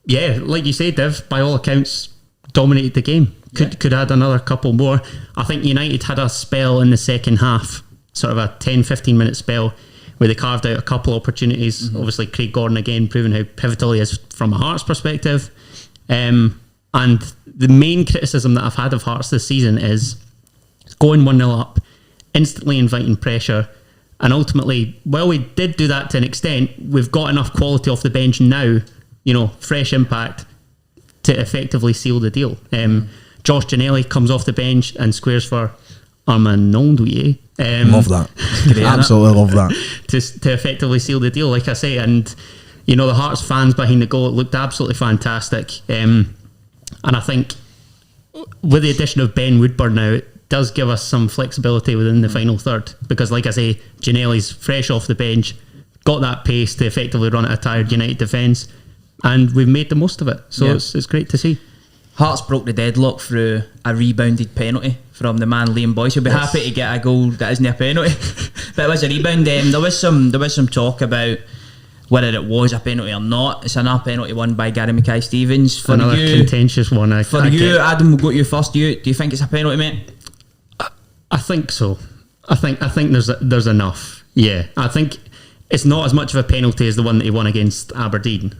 yeah, like you say, Div, by all accounts, dominated the game. Could add another couple more. I think United had a spell in the second half, sort of a 10-15 minute spell, where they carved out a couple opportunities. Obviously, Craig Gordon again proving how pivotal he is from a Hearts perspective. And the main criticism that I've had of Hearts this season is going 1-0 up, instantly inviting pressure, and ultimately, while we did do that to an extent, we've got enough quality off the bench now, fresh impact, to effectively seal the deal. Josh Ginnelly comes off the bench and squares for Armand Nondouille. Love that. Absolutely love that. To effectively seal the deal, like I say. And, the Hearts fans behind the goal, it looked absolutely fantastic. And I think with the addition of Ben Woodburn now, it does give us some flexibility within the final third. Because, like I say, Ginnelly's fresh off the bench, got that pace to effectively run at a tired United defence. And we've made the most of it. So it's great to see. Hearts broke the deadlock through a rebounded penalty from the man Liam Boyce. He'll be happy to get a goal that isn't a penalty, but it was a rebound. There was some talk about whether it was a penalty or not. It's another penalty won by Gary Mackay-Stevens. For Another you, contentious one. Adam, we'll go to you first. Do you think it's a penalty, mate? I think so. I think there's enough. Yeah, I think it's not as much of a penalty as the one that he won against Aberdeen.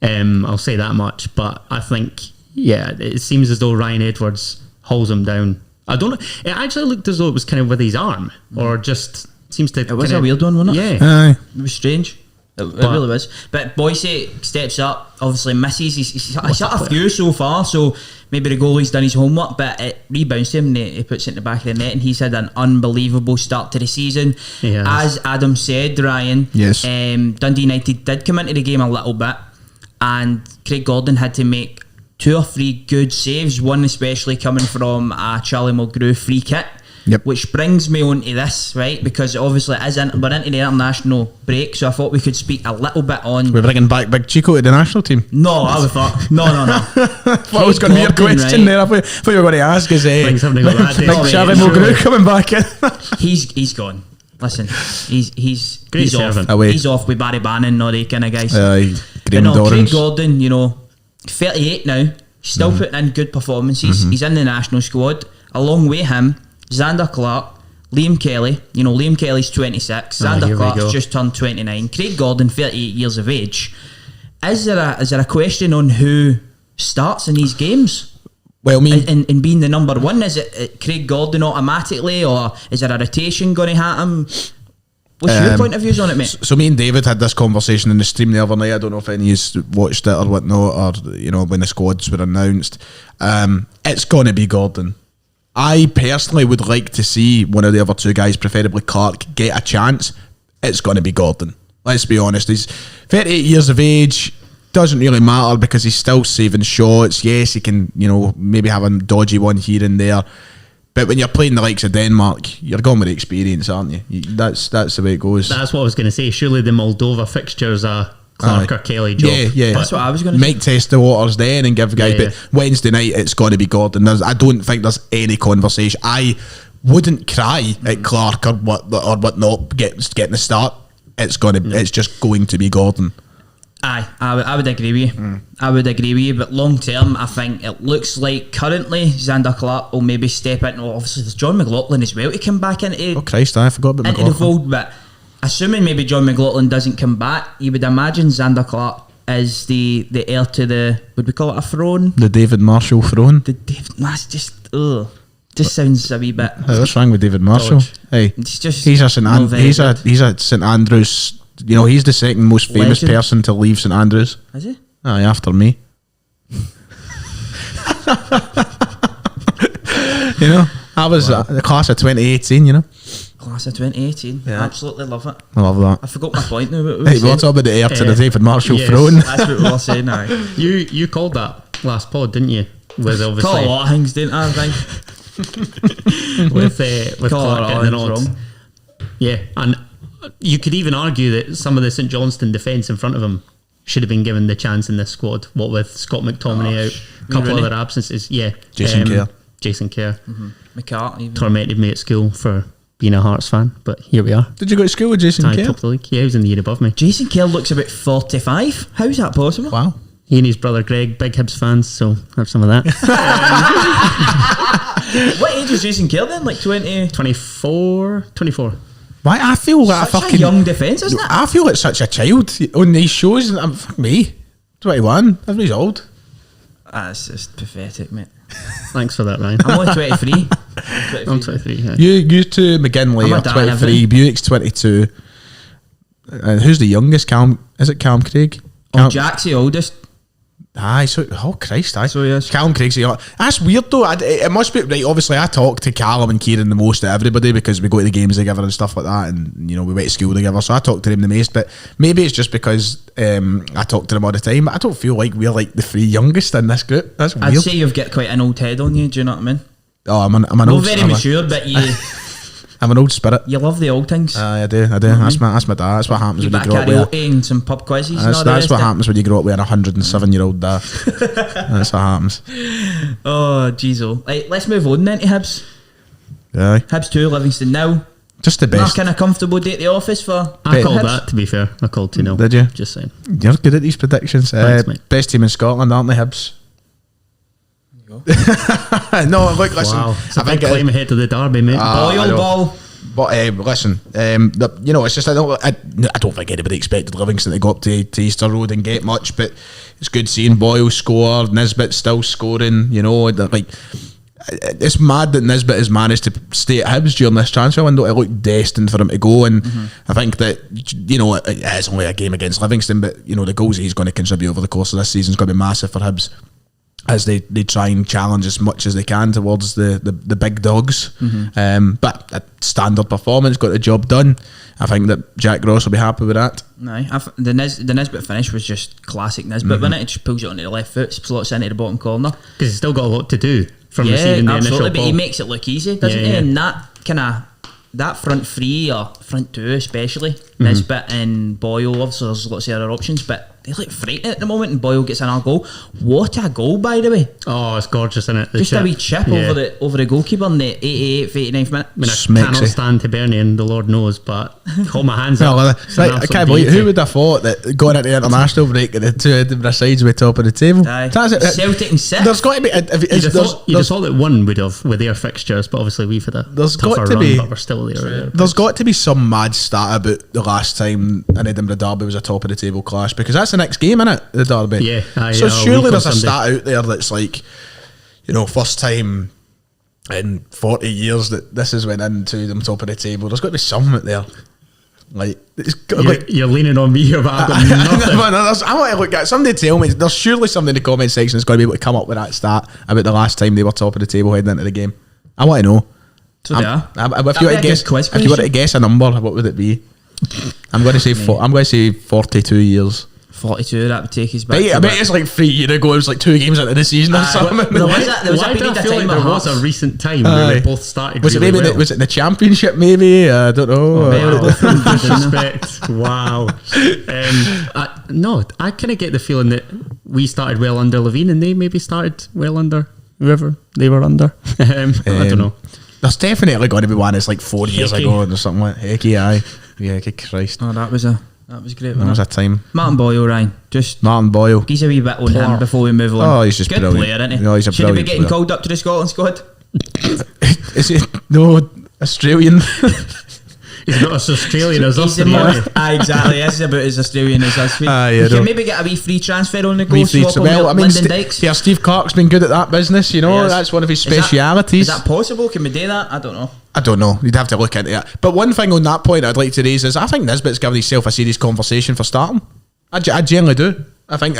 I'll say that much. But I think, yeah, it seems as though Ryan Edwards hauls him down. I don't know. It actually looked as though it was kind of with his arm, or just seems to. It was a weird one, wasn't it? Yeah, it was strange. It really was. But Boyce steps up, obviously misses. He's hit a few so far, so maybe the goalie's done his homework, but it rebounds him and he puts it in the back of the net, and he's had an unbelievable start to the season. Yes. As Adam said, Ryan, yes. Dundee United did come into the game a little bit, and Craig Gordon had to make 2 or 3 good saves, one especially coming from a Charlie Mulgrew free kick. Yep. Which brings me on to this, right? Because obviously we're into the international break, so I thought we could speak a little bit on. We're bringing back Big Chico to the national team. No, I would thought. No. What was going to be your question, right? There? I thought you were going to ask is Big Charlie Mulgrew coming back in. He's gone. Listen, he's off. Away. He's off with Barry Bannon and all the kind of guys. Graham Craig Gordon, 38 now, still putting in good performances. He's in the national squad. Along with him, Xander Clark, Liam Kelly. Liam Kelly's 26. Xander Clark's just turned 29. Craig Gordon, 38 years of age. Is there a question on who starts in these games? Well, in being the number one, is it Craig Gordon automatically, or is there a rotation going to happen? What's your point of views on it, mate? So me and David had this conversation in the stream the other night. I don't know if any of you watched it or whatnot, or when the squads were announced. It's going to be Gordon. I personally would like to see one of the other 2 guys, preferably Clark, get a chance. It's going to be Gordon. Let's be honest. He's 38 years of age. Doesn't really matter because he's still saving shots. Yes, he can, maybe have a dodgy one here and there. But when you're playing the likes of Denmark, you're going with the experience, aren't you? That's the way it goes. That's what I was going to say. Surely the Moldova fixture's a Clark or Kelly job. Yeah. That's what I was going to say. Might test the waters then and give guys. But Wednesday night, it's going to be Gordon. I don't think there's any conversation. I wouldn't cry at Clark or whatnot getting the start. It's just going to be Gordon. Aye, I would agree with you. I would agree with you, but long term, I think it looks like currently Xander Clark will maybe step in. Well, obviously, there's John McLaughlin as well to come back into. Oh Christ, I forgot about into McLaughlin. the fold. But assuming maybe John McLaughlin doesn't come back, you would imagine Xander Clark is the heir to the, would we call it a throne? The David Marshall throne. That's just sounds a wee bit. Hey, what's wrong with David Marshall? Dodge. Hey, he's a St Andrews. He's the second most famous Legend. person to leave St Andrews. Is he? Aye, after me. I was the class of 2018. Class of 2018. Yeah. Absolutely love it. I love that. I forgot my point now. What Hey, we're talking about the heir to the David Marshall yes. throne. That's what we were saying now. You called that last pod, didn't you? With obviously Call a lot of things, didn't I think? with Call Clark a lot getting the of things nod. wrong. Yeah, and you could even argue that some of the St Johnstone defence in front of him should have been given the chance in this squad. What with Scott McTominay out, a couple Rooney. other absences. Yeah, Jason Kerr. Jason Kerr McCart even. tormented me at school for being a Hearts fan, but here we are. Did you go to school with Jason Top Kerr? of the league. Yeah, he was in the year above me. Jason Kerr looks about 45. How's that possible? Wow. He and his brother Greg, big Hibs fans, so have some of that. What age was Jason Kerr then? Like 20? 24. Why? I feel like Such a young defence, isn't it? I feel like such a child on these shows. And fuck me, 21. Everybody's old. That's just pathetic, mate. Thanks for that, Ryan. I'm only 23. I'm 23. Yeah. You two, McGinley, I'm a are dad, 23. Buick's 22. And who's the youngest? Callum? Is it Callum Craig? Jack's the oldest. Aye, so Christ, aye. So yes. Callum Craig's that's weird though. It must be right. Obviously, I talk to Callum and Kieran the most of everybody because we go to the games together and stuff like that, and we went to school together. So I talk to them the most. But maybe it's just because I talk to them all the time. But I don't feel like we're like the 3 youngest in this group. That's weird. I'd say you've got quite an old head on you. Do you know what I mean? Oh, I'm an Not old. very I'm mature, but you. I'm an old spirit. You love the old things. I do. That's my dad. That's what happens You when bit you of grow up with. karaoke and some pub quizzes. and all the That's rest what of it. happens when you grow up with an 107-year-old dad. That's what happens. Oh, jeez. Oh. Right, let's move on then to Hibs. Yeah, Hibs 2, Livingston nil. just the Not best. kind of comfortable day at the office for I called Hibs. that, to be fair. I called 2-0. Did you? Just saying. You're good at these predictions. Thanks, mate. Best team in Scotland, aren't they, Hibs? No, look, listen. Wow. It's a I big think claim ahead of the derby, mate. I Boyle know. ball. But listen, it's just I don't think anybody expected Livingston to go up to Easter Road and get much, but it's good seeing Boyle score, Nisbet still scoring. It's mad that Nisbet has managed to stay at Hibs during this transfer window. It looked destined for him to go, and I think that it's only a game against Livingston, but the goals that he's going to contribute over the course of this season is going to be massive for Hibs as they try and challenge as much as they can towards the big dogs. But a standard performance, got the job done. I think that Jack Ross will be happy with that. The Nisbet finish was just classic Nisbet, wasn't it? It just pulls it onto the left foot, slots into the bottom corner. Because he's still got a lot to do from receiving the initial absolutely, but ball. he makes it look easy, doesn't he? Yeah. And that front three or front two especially, Nisbet and Boyle, obviously there's lots of other options, but they look frightening at the moment, and Boyle gets another goal. What a goal, by the way. Oh, it's gorgeous, isn't it? Just a wee chip Yeah. over the goalkeeper in the 88th, 89th minute. I mean, I Smexy. cannot stand Hibernian, the Lord knows, but hold my hands Well, up. It's an I absolute can't believe beauty. who would have thought that going into the international break and the two Edinburgh sides were top of the table. Aye. That's it. Celtic and sixth. There's got to be. You'd have thought that one would have with their fixtures, but obviously we've had a There's got tougher to run, be- but we're still there. There's got to be some mad stat about the last time an Edinburgh derby was a top of the table clash, because that's the next game, innit? The derby. Yeah, aye, so yeah, a week surely on there's a Sunday. stat out there that's like, first time in 40 years that this has went into them top of the table. There's got to be something out there. Like, it's got, You're leaning on me here, but I've got nothing. I want to look at somebody. Tell me, there's surely somebody in the comment section that's going to be able to come up with that stat about the last time they were top of the table heading into the game. I want to know. So they are. If you were to guess, if you were to guess a number, what would it be? I'm going to say 42 years. 42, that would take us back. I bet it's like 3 years ago. It was like 2 games into the season or something. There was Why a do period I of feel time like at there was Hearts. a recent time where we both started Was it really maybe well? was it the championship? Maybe I don't know. Disrespect. Wow. I kind of get the feeling that we started well under Levine and they maybe started well under whoever they were under. I don't know. There's definitely going to be one that's like 4 years Hickey. ago or something like Hickey, aye. Yeah, good Christ. Oh, that was great. That was a time. Martin Boyle, Ryan. Just Martin Boyle. he's a wee bit on him Clark. before we move on. Oh, he's just good brilliant. player, isn't he? No, he's a Should he be brilliant getting player. called up to the Scotland squad? Is it no Australian? He's not as Australian as us. He's exactly. This is about as Australian as us. We I can know. maybe get a wee free transfer on the go. Wee free- Swap him well, with I mean, Lyndon Dykes. yeah, Steve Clark's been good at that business. Yes. That's one of his Is that- specialities. Is that possible? Can we do that? I don't know. I don't know. You'd have to look into it. But one thing on that point I'd like to raise is I think Nisbet's given himself a serious conversation for starting. I generally do. I think,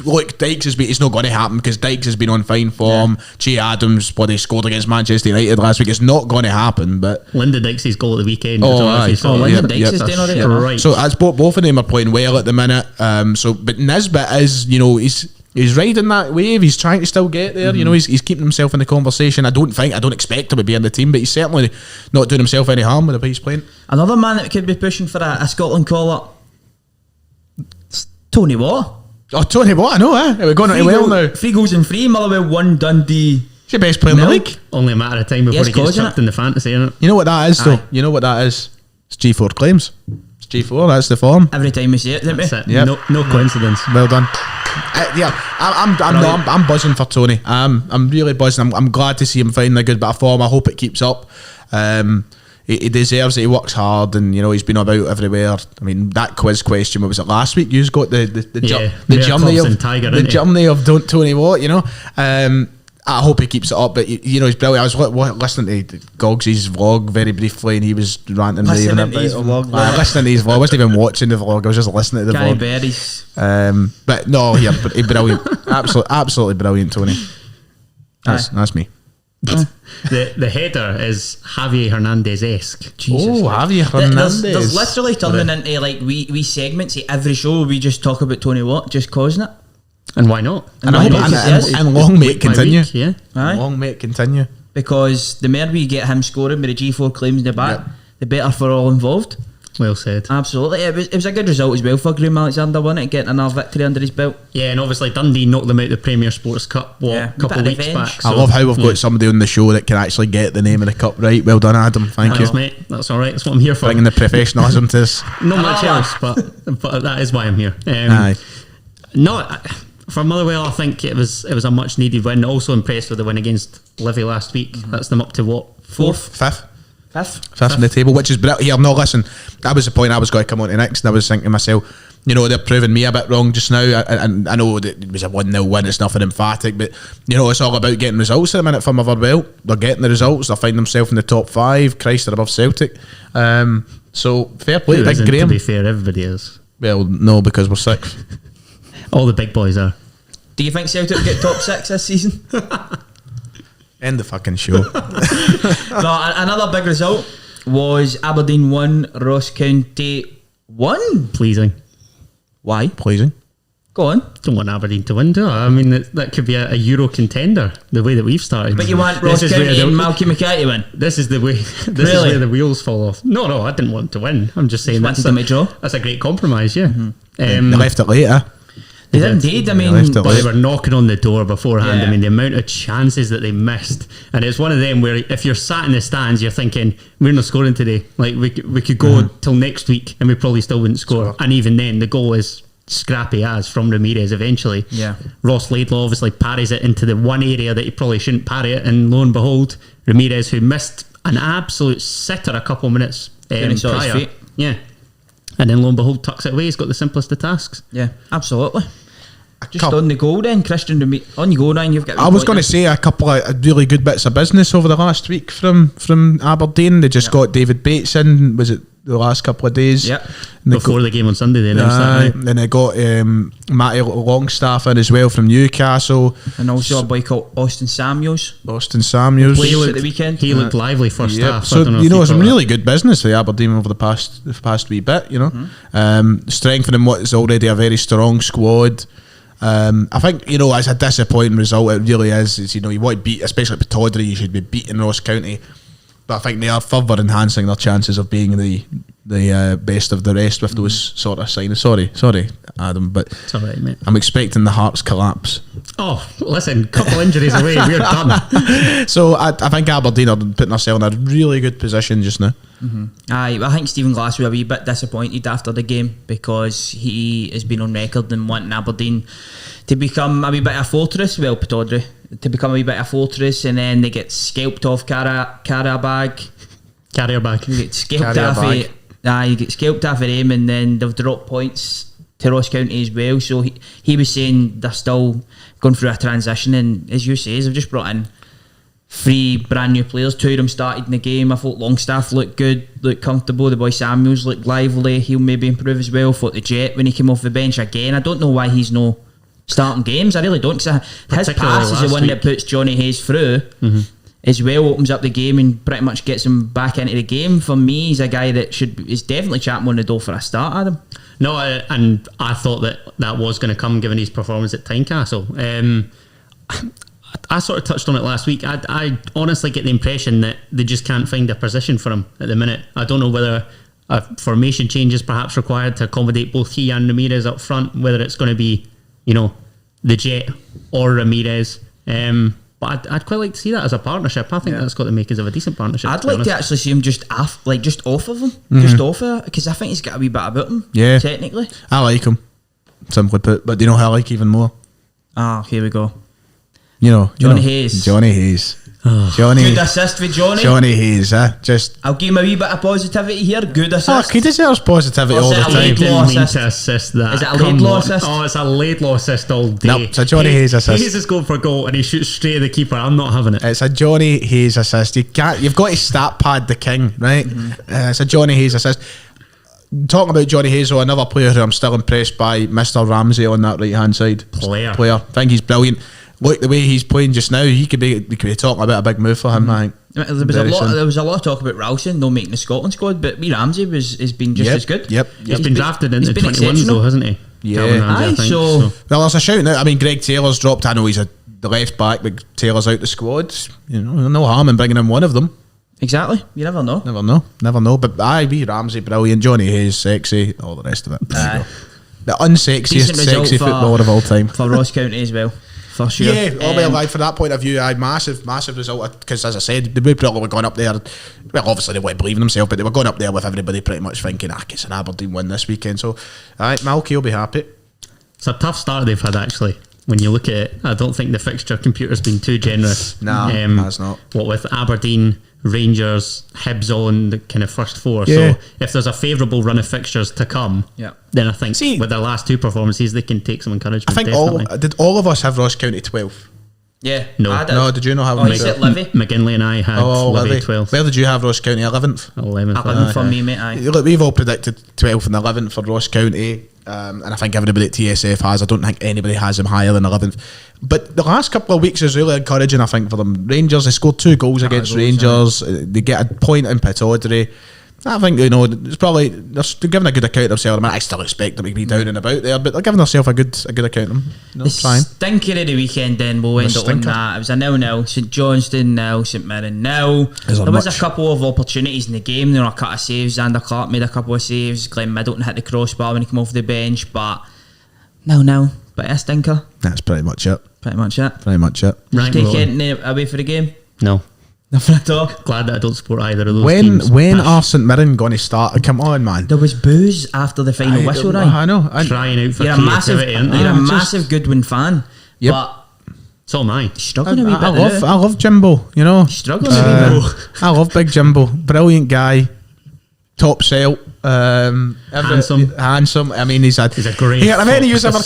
look, Dykes it's not going to happen because Dykes has been on fine form. Che Adams, what he scored against Manchester United last week, it's not going to happen. But Linda Dykes' goal at the weekend. Oh, I don't know if aye. you saw Oh, it. Lyndon Yep, Dykes is yep. doing all right. You're huh? right. so as both of them are playing well at the minute. But Nisbet is, he's riding that wave. He's trying to still get there. He's keeping himself in the conversation. I don't expect him to be in the team, but he's certainly not doing himself any harm with the way he's playing. Another man that could be pushing for a Scotland call up. Tony Watt. Oh, Tony, what I know, We're going on well now. 3 goals and 3. Motherwell 1, Dundee. He's the best player in the Milk. league. Only a matter of time before Yes, he gets cause, chucked innit? in the fantasy, innit? You know what that is, though? Aye. You know what that is? It's G4 claims. It's G4, that's the form. Every time we see it, don't we? That's it. Yep. No coincidence. Well done. I'm buzzing for Tony. I'm really buzzing. I'm glad to see him finding a good bit of form. I hope it keeps up. He deserves it. He works hard, and he's been about everywhere. I mean, that quiz question, what was it last week? You've got the journey of Tony Watt. I hope he keeps it up, but he's brilliant. I was listening to Goggs' vlog very briefly, and he was ranting, raving Listening to his vlog, yeah. listening to his vlog. I wasn't even watching the vlog. I was just listening to the Gary vlog. Berry's. But no, he's brilliant. Absolutely brilliant, Tony. That's me. The header is Javier Hernandez-esque. Javier Hernandez. There's literally turning into like wee segments at every show where we just talk about Tony Watt, just causing it. And why not? And Why I hope not? and long may it Week by continue. week, yeah. Aye. Long may it continue. because the more we get him scoring with the G4 claims in the back, the better for all involved. Well said. Absolutely. It was a good result as well for Graham Alexander, wasn't it? Getting another victory under his belt. Yeah, and obviously Dundee knocked them out the Premier Sports Cup a couple of weeks back. I love how we've got somebody on the show that can actually get the name of the cup right. Well done, Adam. Thank you. Mate. That's all right. That's what I'm here for. Bringing the professionalism to us. Not much else, but that is why I'm here. Aye. For Motherwell, I think it was a much needed win. Also impressed with the win against Livy last week. That's them up to what? Fifth in the table, which is brilliant. Here, no, listen, that was the point I was going to come on to next, and I was thinking to myself, you know, they're proving me a bit wrong just now, and I know that it was a 1-0 win, it's nothing emphatic, but you know, it's all about getting results at the minute for Motherwell. They're getting the results, they find themselves in the top 5. Christ, they're above Celtic. So fair play to Big Graham. To be fair, everybody is. Well, no, because we're 6th. All the big boys are. Do you think Celtic will get top 6 this season? End the fucking show. No, another big result was Aberdeen 1, Ross County 1. Pleasing. Why? Pleasing. Go on. Don't want Aberdeen to win, do I? I mean, that could be a Euro contender, the way that we've started. But you want Ross County and Malky Mackay to win? This is the way. This is where the wheels fall off. No, I didn't want to win. I'm just saying that's a great compromise, yeah. They left it later. They did indeed. I mean, but they were knocking on the door beforehand. I mean, the amount of chances that they missed, and it's one of them where if you're sat in the stands, you're thinking we're not scoring today. Like we could go till next week and we probably still wouldn't score. And even then, the goal is scrappy as from Ramirez eventually. Yeah. Ross Laidlaw obviously parries it into the one area that he probably shouldn't parry it, and lo and behold, Ramirez, who missed an absolute sitter a couple of minutes prior, and then lo and behold tucks it away. He's got the simplest of tasks. Yeah, absolutely. Just on the goal then, Christian, on your goal line, you've got... I was going to say a couple of really good bits of business over the last week from Aberdeen. They just got David Bates in, was it the last couple of days? Yeah. Before the game on Sunday, they announced that. And they got Matty Longstaff in as well from Newcastle. And also a boy called Austin Samuels. Played at the weekend. He looked lively first half. So, you know, some really good business for Aberdeen over the past wee bit, you know. Strengthening what is already a very strong squad. I think, you know, as a disappointing result, it really is, you know, you want to beat, especially at Tawdry, you should be beating Ross County, but I think they are further enhancing their chances of being the best of the rest with those sort of signs. Sorry Adam, but it's alright, mate. I'm expecting the Hearts collapse. Oh, listen, couple injuries away, we're done. So I think Aberdeen are putting themselves in a really good position just now. Aye, I think Stephen Glass was a wee bit disappointed after the game because he has been on record and wanting Aberdeen to become a wee bit of a fortress. Well, Pittodrie to become a wee bit of a fortress, and then they get scalped off carrier bag. You get scalped off you get scalped off of him, and then they've dropped points to Ross County as well. So he was saying they're still going through a transition, and as you say, they've just brought in 3 brand new players. 2 of them started in the game. I thought Longstaff looked good, looked comfortable. The boy Samuels looked lively. He'll maybe improve as well. I thought the Jet, when he came off the bench again, I don't know why he's no starting games. I really don't, because his pass is the one that puts Johnny Hayes through as well, opens up the game and pretty much gets him back into the game. For me, he's a guy that is definitely champing on the door for a start, Adam. No, and I thought that was going to come given his performance at Tynecastle. I sort of touched on it last week. I honestly get the impression that they just can't find a position for him at the minute. I don't know whether a formation change is perhaps required to accommodate both he and Ramirez up front, whether it's going to be, you know, the Jet or Ramirez. But I'd quite like to see that as a partnership. I think that's got the makings of a decent partnership. I'd like to actually see him just off of him, just off of it, because I think he's got a wee bit about him. Yeah, technically, I like him, simply put. But do you know who I like even more? Here we go. Johnny Hayes. Good assist for Johnny. Johnny Hayes, I'll give him a wee bit of positivity here. Good assist. He deserves positivity all the time. He didn't mean to assist that. Is it a Laidlaw assist? Oh, it's a Laidlaw assist all day. Nope, it's a Johnny Hayes assist. Hayes is going for a goal and he shoots straight at the keeper. I'm not having it. It's a Johnny Hayes assist. You've got to stat pad the king, right? It's a Johnny Hayes assist. Talking about Johnny Hayes, though, another player who I'm still impressed by, Mr. Ramsey on that right hand side. Player. I think he's brilliant. Look, the way he's playing just now, we could be talking about a big move for him. I think there was a lot of talk about Ralston not making the Scotland squad, but Ramsey has been just as good. He's been drafted into 21s though, hasn't he? Yeah. Ramsey, so well, there's a shout now. I mean, Greg Taylor's dropped. I know he's a the left back, but Taylor's out the squad. You know, no harm in bringing in one of them. Exactly. You never know. Never know. But Ramsey, brilliant. Johnny Hayes, sexy. All the rest of it. There you go. The unsexiest, Decent result sexy footballer of all time. for Ross County as well. For sure. Yeah, well, from that point of view, massive result. Because as I said, they probably were going up there. Well, obviously they weren't believing themselves, but they were going up there with everybody pretty much thinking, it's an Aberdeen win this weekend. So, Malky will be happy. It's a tough start they've had, actually. When you look at it, I don't think the fixture computer's been too generous. Nah, that's not. What with Aberdeen, Rangers, Hibs all in the kind of first four. Yeah. So if there's a favourable run of fixtures to come, then I think with their last two performances, they can take some encouragement. I think definitely. all of us have Ross County 12? Yeah. No. I did. No, did you not have you said Livy? McGinley and I had Livy 12th. Where did you have Ross County? 11th? 11th. For me, mate. Aye. Look, we've all predicted 12th and 11th for Ross County, and I think everybody at TSF has. I don't think anybody has them higher than 11th. But the last couple of weeks is really encouraging, I think, for them. Rangers, they scored 2 goals against Rangers. They get a point in Pittodrie. I think, it's probably, they're giving a good account of themselves. I still expect them to be down and about there, but they're giving themselves a good account of them. The stinker of the weekend then, we'll end up on that. It was a 0-0. St Johnstone 0, St Mirren 0. There was a couple of opportunities in the game. There were a couple of saves. Xander Clark made a couple of saves. Glenn Middleton hit the crossbar when he came off the bench, but 0-0. But a stinker. That's pretty much it. Pretty much it. Did you take anything away for the game? No. Nothing at all. Glad that I don't support either of those teams. When are St Mirren going to start? Come on, man. There was boos after the final whistle, right? I know. Crying out for You're a massive Goodwin fan. Yep. But so am I. Struggling a wee bit. I love Jimbo, Struggling a wee bit. I love Big Jimbo. Brilliant guy. Top sale. Handsome. I mean, he's a great. Have any of you ever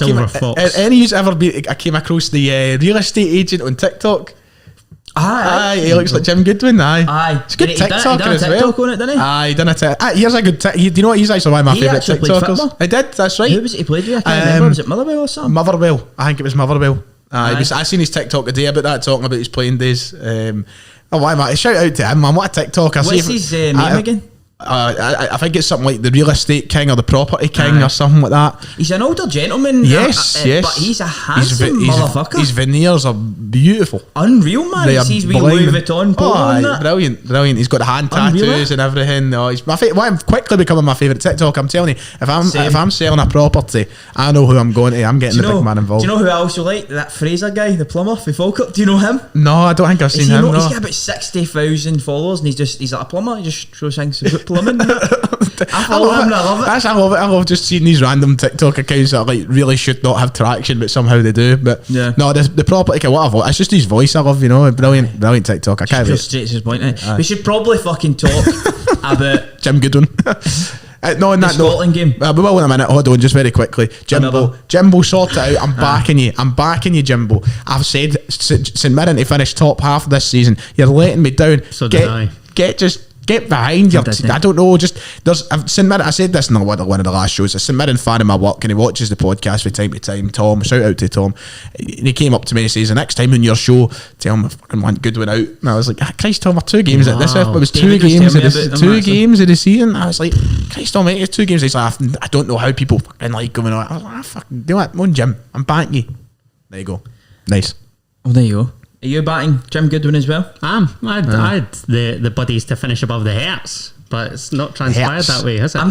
came across the real estate agent on TikTok? Aye, he looks like Jim Goodwin. Aye. He's a good TikToker as well. TikTok on it, didn't he? Aye, he done a here's a good. Do you know what? He's actually one of my favourite TikTokers. I did. That's right. Who was it he played with? I can't remember. Was it Motherwell or something? Motherwell. I think it was Motherwell. I seen his TikTok today about that, talking about his playing days. Why, man? Shout out to him, man. What a TikToker. What's his name again? I think it's something like the real estate king or the property king or something like that. He's an older gentleman. Yes. But he's a handsome motherfucker. His veneers are beautiful. Unreal, man. He sees wee Louis Vuitton polo on that. Brilliant. He's got the hand tattoos and everything. No, he's I'm quickly becoming my favourite TikTok. I'm telling you, if I'm selling a property, I know who I'm going to. I'm getting the big man involved. Do you know who I also like? That Fraser guy, the plumber for Falkirk. Do you know him? No, I don't think I've seen him. He's got about 60,000 followers, and he's like a plumber. He just shows things about plumbing. I follow him and I love it. I love it. I love just seeing these random TikTok accounts that really should not have traction, but somehow they do. But no, the property, it's just his voice I love. Brilliant TikTok. I can't wait. Straight to his point. We should probably fucking talk about Jim Goodwin. No, in that Scotland game. We will in a minute. Hold on, just very quickly. Jimbo, sort it out. I'm backing you, Jimbo. I've said St Mirren to finish top half this season. You're letting me down. So did I. Get behind your. I don't know. Just there's St Mirren. I said this in one of the last shows. A St Mirren fan in my work, and he watches the podcast from time to time. Tom, shout out to Tom. And he came up to me and says, "The next time on your show, tell him I fucking want Goodwin out." And I was like, Christ, Tom, we're 2 games at this. It was David 2 games. games of the season. I was like, Christ, Tom, mate, it's 2 games. He's like, I don't know how people fucking like going on. I was like, fucking do it. Come on, Jim. I'm backing you. There you go. Nice. Well, there you go. Are you batting Jim Goodwin as well? I had the buddies to finish above the Herts, but it's not transpired that way, has it? I'm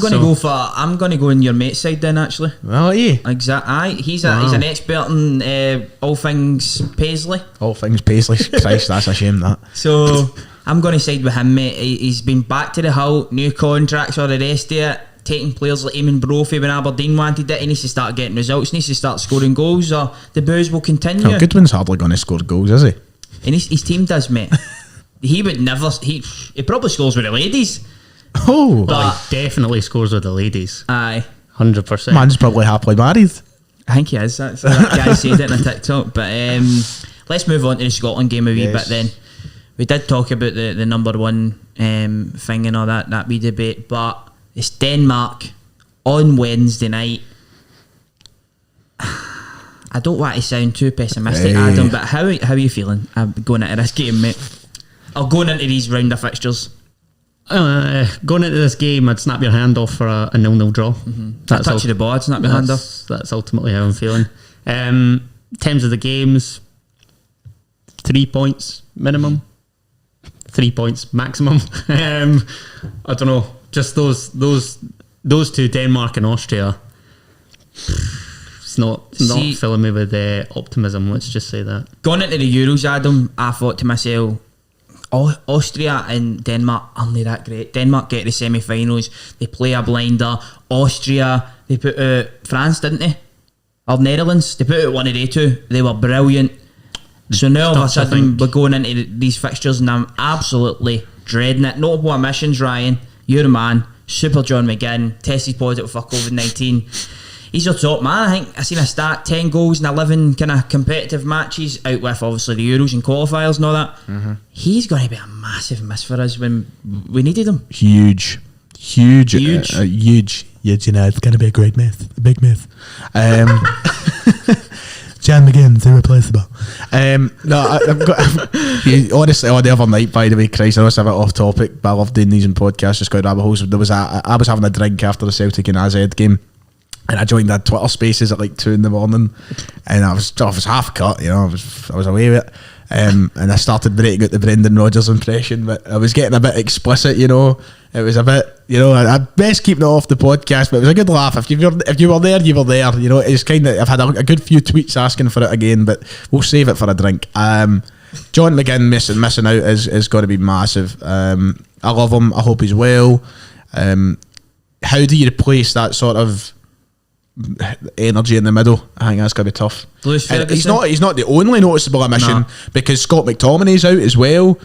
going to go in your mate's side then, actually. Well, yeah. Exactly. He's an expert in all things Paisley. All things Paisley. Christ, that's a shame, that. So I'm going to side with him, mate. He's been back to the Hull, new contracts, all the rest of it. Taking players like Eamon Brophy when Aberdeen wanted it. He needs to start getting results. He needs to start scoring goals, or the boos will continue. Oh, Goodwin's hardly going to score goals, is he? And his team does, mate. He would never. He probably scores with the ladies. Oh, but he definitely scores with the ladies. Aye, 100%. Man's probably happily married. I think he is. That guy said it on TikTok. But let's move on to the Scotland game a wee bit then. We did talk about the number one thing and all that wee debate, but it's Denmark on Wednesday night. I don't want to sound too pessimistic, Adam, but how are you feeling going into this game, mate? Or going into these round of fixtures? Going into this game, I'd snap your hand off for a 0-0 draw. That's touch of the ball, I'd snap your hand off. That's ultimately how I'm feeling. In terms of the games, 3 points minimum, 3 points maximum. I don't know. Just those two, Denmark and Austria. It's not filling me with optimism. Let's just say that. Going into the Euros, Adam, I thought to myself, Austria and Denmark aren't that great. Denmark get to the semi-finals, they play a blinder. Austria, they put out France, didn't they? Or Netherlands, they put out one of the two. They were brilliant. So now all of a sudden we're going into these fixtures and I'm absolutely dreading it. Notable omissions, Ryan, you're a man. Super John McGinn, tested positive for COVID-19. He's your top man. I think I seen a stat, 10 goals in 11 kind of competitive matches, out with obviously the Euros and qualifiers and all that. He's going to be a massive miss for us when we needed him. Huge. Huge. You know, it's going to be a great miss. A big miss. Jan McGinn's irreplaceable. Honestly, the other night, by the way, Christ, I know it's a bit off topic, but I love doing these in podcasts, just going rabbit holes. I was having a drink after the Celtic and AZ game, and I joined that Twitter Spaces at like 2 in the morning, and I was half cut, you know, I was away with it, and I started breaking out the Brendan Rodgers impression, but I was getting a bit explicit, you know. It was a bit, you know, I'd best keep it off the podcast, but it was a good laugh. If you were there, you were there. You know, it's kind of, I've had a good few tweets asking for it again, but we'll save it for a drink. John McGinn missing out is going to be massive. I love him. I hope he's well. How do you replace that sort of energy in the middle? I think that's going to be tough. And he's not the only noticeable omission, because Scott McTominay's out as well.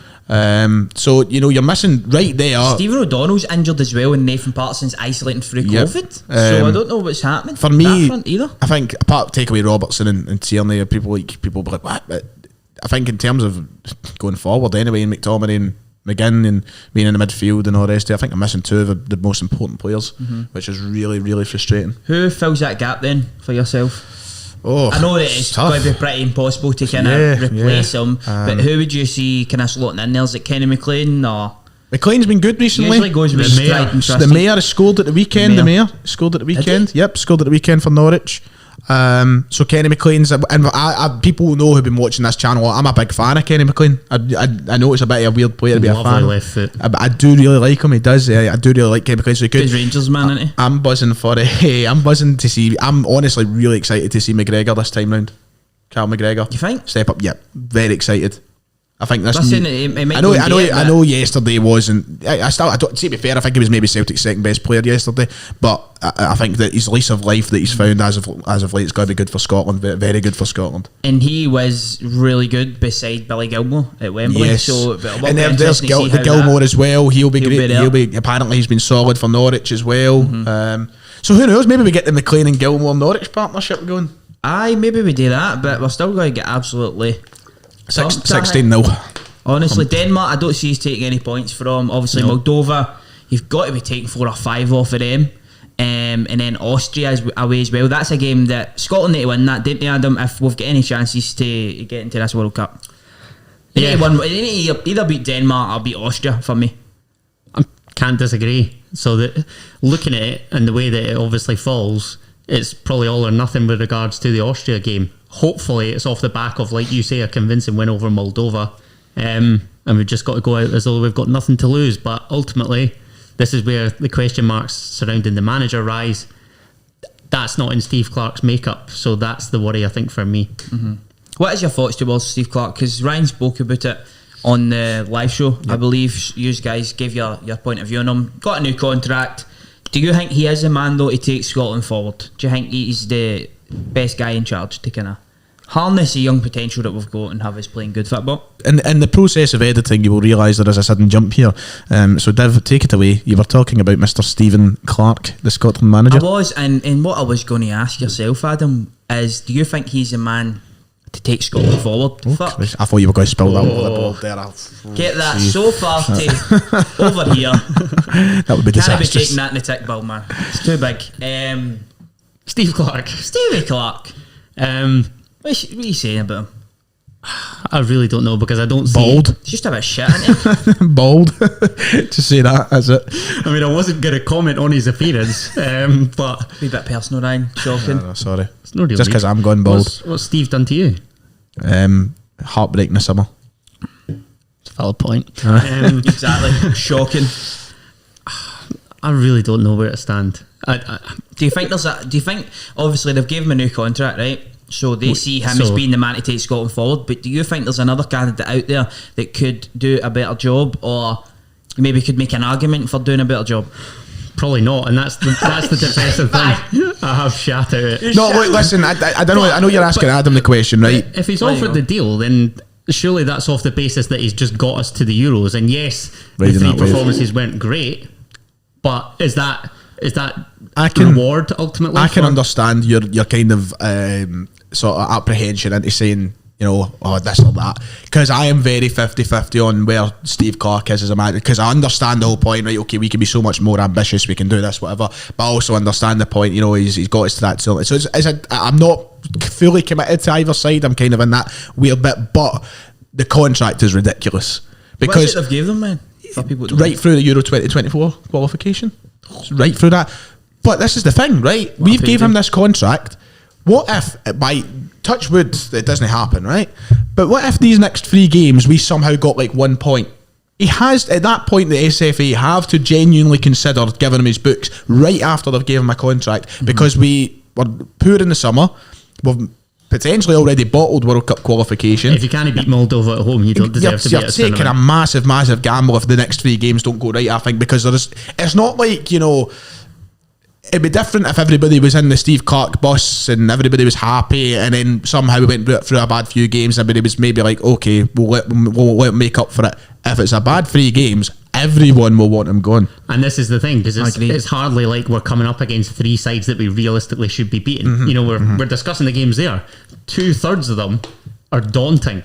So you know, you're missing right there. Stephen O'Donnell's injured as well, and Nathan Patterson's isolating through COVID. So I don't know what's happening for me either. I think apart take away Robertson and Tierney, people be like, what? But I think in terms of going forward anyway, and McTominay and McGinn and being in the midfield and all the rest of it, I think I'm missing two of the most important players, which is really, really frustrating. Who fills that gap then for yourself? Oh, I know that it's going to be pretty impossible to kind of replace him, but who would you see kind of slotting in there? Is it Kenny McLean or? McLean's been good recently. Usually goes with the Mayor has scored at the weekend. The Mayor scored at the weekend. Yep, scored at the weekend for Norwich. So Kenny McLean's, and people who know who've been watching this channel, I'm a big fan of Kenny McLean. I know it's a bit of a weird player to be a fan. Left foot. I do really like him. He does. I do really like Kenny McLean. So good Rangers man, isn't he? I'm buzzing for it. I'm buzzing to see. I'm honestly really excited to see McGregor this time round. Cal McGregor. You think? Step up. Yep. Very excited. I think this. Listen, I know. Yesterday wasn't. I don't. To be fair, I think he was maybe Celtic's second best player yesterday. But I think that his lease of life that he's found as of late is going to be good for Scotland. Very good for Scotland. And he was really good beside Billy Gilmore at Wembley. Yes. So, and there's Gilmore as well. He'll be great. He'll be apparently he's been solid for Norwich as well. So who knows? Maybe we get the McLean and Gilmore Norwich partnership going. Aye, maybe we do that, but we're still going to get absolutely 16-0. Honestly, Denmark, I don't see us taking any points from. Obviously, Moldova, you've got to be taking 4 or 5 off of them. And then Austria is away as well. That's a game that Scotland need to win that, didn't they, Adam? If we've got any chances to get into this World Cup. They need to either beat Denmark or beat Austria for me. I can't disagree. So looking at it and the way that it obviously falls, it's probably all or nothing with regards to the Austria game. Hopefully it's off the back of, like you say, a convincing win over Moldova. And we've just got to go out as though we've got nothing to lose. But ultimately, this is where the question marks surrounding the manager rise. That's not in Steve Clarke's makeup, so that's the worry, I think, for me. What is your thoughts towards Steve Clarke? Because Ryan spoke about it on the live show. I believe you guys gave your point of view on him. Got a new contract. Do you think he is a man, though, to take Scotland forward? Do you think he's the best guy in charge to kind of harness the young potential that we've got and have us playing good football? In the process of editing, you will realise there is a sudden jump here. So Div, take it away. You were talking about Mr. Stephen Clarke, the Scotland manager. I was, and what I was going to ask yourself, Adam, is do you think he's a man to take Scotland forward? Christ, I thought you were going to spill that volleyball there. Get that so far to over here. That would be disastrous. Can't be taking that in the tick ball, man. It's too big. Steve Clarke. Stevie Clarke. What are you saying about him? I really don't know, because I don't see... Bold. It's just a bit shit, isn't it? Bold. To say that, that's it. I mean, I wasn't going to comment on his appearance, but... A wee bit personal, Ryan. Shocking. No, sorry. It's not really just because I'm going bold. What's Steve done to you? heartbreak in the summer. Valid point. Exactly. Shocking. I really don't know where to stand. Do you think obviously they've given him a new contract, right? So they see him as being the man to take Scotland forward. But do you think there's another candidate out there that could do a better job, or maybe could make an argument for doing a better job? Probably not, and that's the defensive thing. I have shat at it. No, look, listen, I don't know. I know you're asking Adam the question, right? If he's offered the deal, then surely that's off the basis that he's just got us to the Euros. And yes, the 3 performances went great, but is that reward ultimately? I can understand your kind of sort of apprehension into saying, you know, oh, this or that, because I am very 50-50 on where Steve Clarke is as a manager, because I understand the whole point, right? Okay, we can be so much more ambitious, we can do this, whatever, but I also understand the point, you know, he's got us to that. So I'm not fully committed to either side. I'm kind of in that weird bit, but the contract is ridiculous because what is it they've gave them, man? For people to right through the Euro 2024 qualification, right through that. But this is the thing, right? We've gave him this contract. What if, by touch wood, it doesn't happen, right? But what if these next 3 games we somehow got like 1 point? He has, at that point, the SFA have to genuinely consider giving him his books right after they've given him a contract, because we were poor in the summer. We've potentially already bottled World Cup qualification. If you can't beat Moldova at home, you don't deserve to be at a You're taking a massive gamble if the next 3 games don't go right, I think, because it's not like, you know, it'd be different if everybody was in the Steve Clarke bus and everybody was happy, and then somehow we went through a bad few games. Everybody was maybe like, okay, we'll let them make up for it. If it's a bad 3 games, everyone will want him gone. And this is the thing, because it's hardly like we're coming up against 3 sides that we realistically should be beating. You know, we're discussing the games there. 2/3 of them are daunting.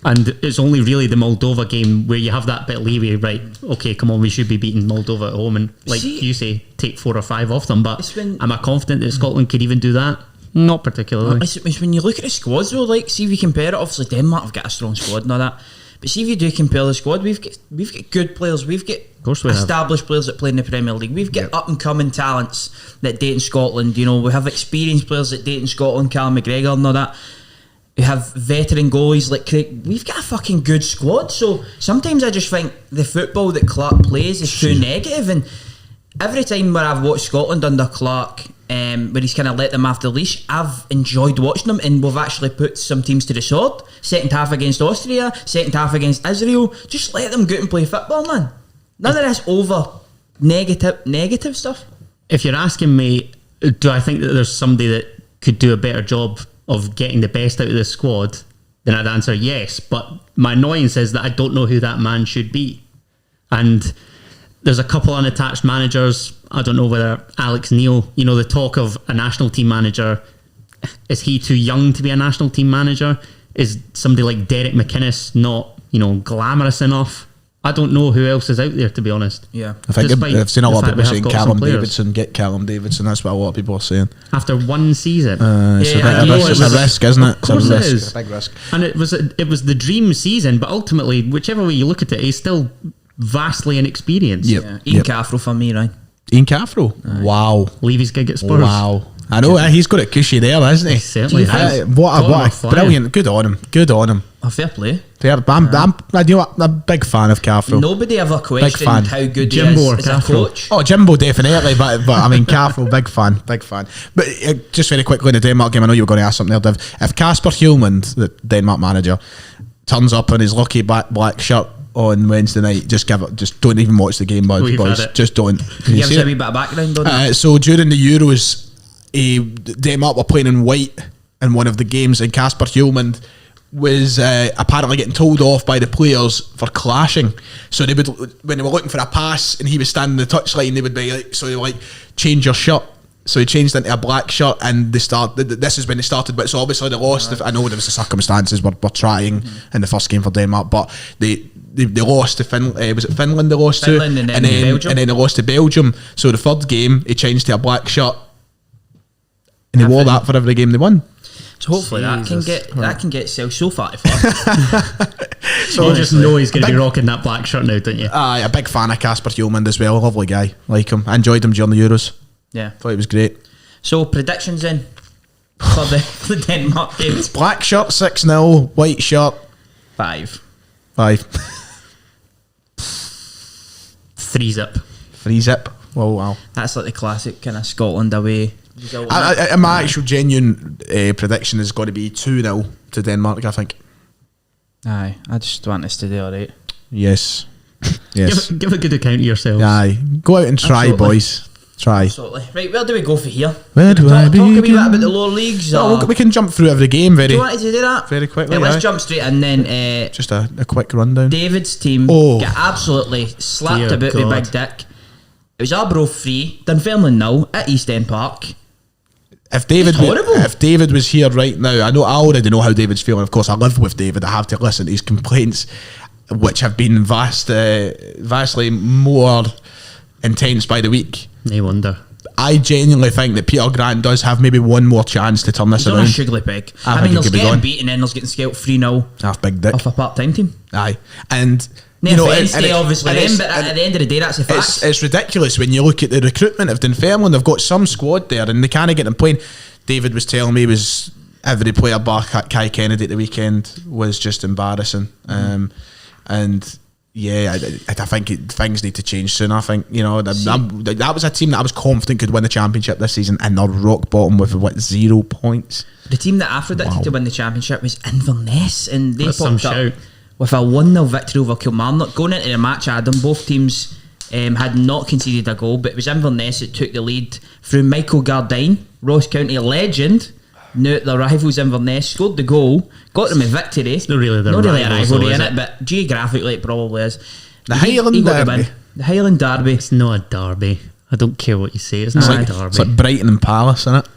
And it's only really the Moldova game where you have that bit of leeway, right? Okay, come on, we should be beating Moldova at home, and like you say, take 4 or 5 off them. But am I confident that Scotland could even do that? Not particularly. It's when you look at the squads though, like, see if you compare it. Obviously, Denmark have got a strong squad and all that. But see if you do compare the squad, we've got good players. We've got established players that play in the Premier League. We've got up and coming talents that date in Scotland. You know, we have experienced players that date in Scotland, Callum McGregor and all that. We have veteran goalies like Craig. We've got a fucking good squad. So sometimes I just think the football that Clarke plays is too negative. And every time where I've watched Scotland under Clarke, where he's kind of let them off the leash, I've enjoyed watching them, and we've actually put some teams to the sword. Second half against Austria, second half against Israel. Just let them go out and play football, man. None of this over negative stuff. If you're asking me, do I think that there's somebody that could do a better job of getting the best out of this squad, then I'd answer yes. But my annoyance is that I don't know who that man should be. And there's a couple unattached managers. I don't know whether Alex Neil, you know, the talk of a national team manager, is he too young to be a national team manager? Is somebody like Derek McInnes not, you know, glamorous enough? I don't know who else is out there, to be honest. Yeah, I think I've seen a lot of people saying Callum Davidson. Get Callum Davidson. That's what a lot of people are saying. After 1 season, it's a risk, isn't it? Of course it is. It's a big risk. And it was the dream season, but ultimately, whichever way you look at it, he's still vastly inexperienced. Ian Caffrell for me, right? Ian Caffrell. Wow. Leave his gig at Spurs. Wow. I know, he's got it cushy there, hasn't he? He certainly has. What a brilliant. Good on him. A fair play. I'm a big fan of Caffrell. Nobody ever questioned how good Jimbo he is as a coach. Oh, Jimbo definitely, but I mean Caffrell, big fan. But just very quickly in the Denmark game, I know you were going to ask something there, Div. If Kasper Hjulmand, the Denmark manager, turns up in his lucky black shirt on Wednesday night, just don't even watch the game, boys. Just don't. Can you give us a wee bit of background on that? So during the Euros, Denmark were playing in white in one of the games, and Kasper Hjulmand was apparently getting told off by the players for clashing. So they would, when they were looking for a pass and he was standing in the touchline, they would be like, change your shirt. So he changed into a black shirt, and this is when they started. But so obviously they lost. I know there was the circumstances were trying in the first game for Denmark, but they lost to Finland. Was it Finland they lost to? And then Belgium. And then they lost to Belgium. So the third game he changed to a black shirt, and he wore that for every game they won. So hopefully that can get sales so far. So you just know he's going to be rocking that black shirt now, don't you? A big fan of Kasper Hjulmand as well. Lovely guy, like him. I enjoyed him during the Euros. Yeah, thought he was great. So predictions in for the Denmark games. Black shirt 6-0, white shirt 5. 5. 3-zip. 3-zip. Oh, wow. That's like the classic kind of Scotland away. My actual genuine prediction is going to be 2-0 to Denmark, I think. Aye, I just want us to do alright. Yes. Yes. Give a good account of yourselves. Aye. Go out and try, Absolutely. boys. Try. Absolutely. Right, where do we go for here? Where do I Talk a wee bit begin? about the lower leagues. No, we can jump through every game do you want to do that? very quickly. Right, let's aye. jump straight in then. Just a quick rundown. David's team Oh. got absolutely slapped Dear about with God. Big Dick. It was Arbroath 3, Dunfermline 0 at East End Park. If David, It's horrible. if David was here right now, I already know how David's feeling. Of course, I live with David. I have to listen to his complaints, which have been vastly more intense by the week. No wonder. I genuinely think that Peter Grant does have maybe one more chance to turn this He's on a around. sugary peg. I I think mean, he there's could be getting gone. beaten and there's getting scalped 3-0 Half big dick. off a part-time team. Aye, and No offence to it- obviously and them, it's- but and at the end of the day, that's a fact. It's ridiculous when you look at the recruitment of Dunfermline. They've got some squad there and they can't get them playing. David was telling me was every player bar Kai Kennedy at the weekend was just embarrassing. And yeah, I think things need to change soon. I think, you know, that was a team that I was confident could win the championship this season, and they're rock bottom with 0 points. The team that I predicted to win the championship was Inverness, and they That's some popped up shout. with a 1-0 victory over Kilmarnock. Going into the match, Adam, both teams had not conceded a goal, but it was Inverness that took the lead through Michael Gardine, Ross County legend. Now the rivals Inverness scored the goal, got them a victory. It's not really their a rivals, rivalry though, is in it? it, but geographically it probably is. The He Highland got the Derby. win. The Highland Derby. It's not a derby. I don't care what you say. It's not a derby. It's like Brighton and Palace, isn't it?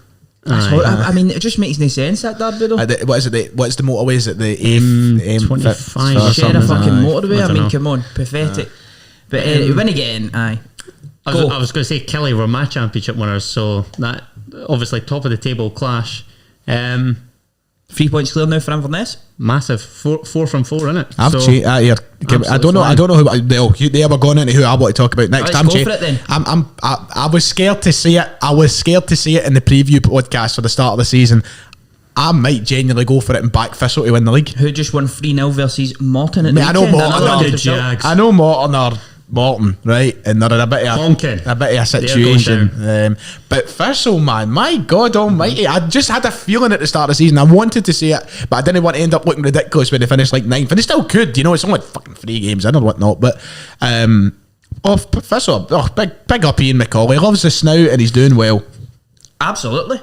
That's Aye. I mean, it just makes no sense, that derby though. What is it? What's the motorway? Is it the M25 M25 Share a fucking motorway. I I don't mean, know. come on, pathetic. But when you get in, aye. I was going to say Kelly were my championship winners, so that obviously top of the table clash. 3 points clear now for Inverness. Massive 4 from 4 in it. I've so, cheated here. I don't know. fine. I don't know who. They were going into who I want to talk about next. Let's I'm go cheating. for it then. I was scared to see it. I was scared to see it in the preview podcast for the start of the season. I might genuinely go for it and back Thistle to win the league. Who just won 3-0 versus Morton at I mean, the I know weekend. Morton Another are- good the result. Jags. I know Morton are Morton, right, and they're in a bit of Honking. a going situation. But Thistle, man, my God Almighty! I just had a feeling at the start of the season. I wanted to see it, but I didn't want to end up looking ridiculous when they finished like 9th, and they still could. You know, it's only fucking 3 games in or whatnot. But Thistle, big up Ian McCauley. He loves the snout and he's doing well. Absolutely.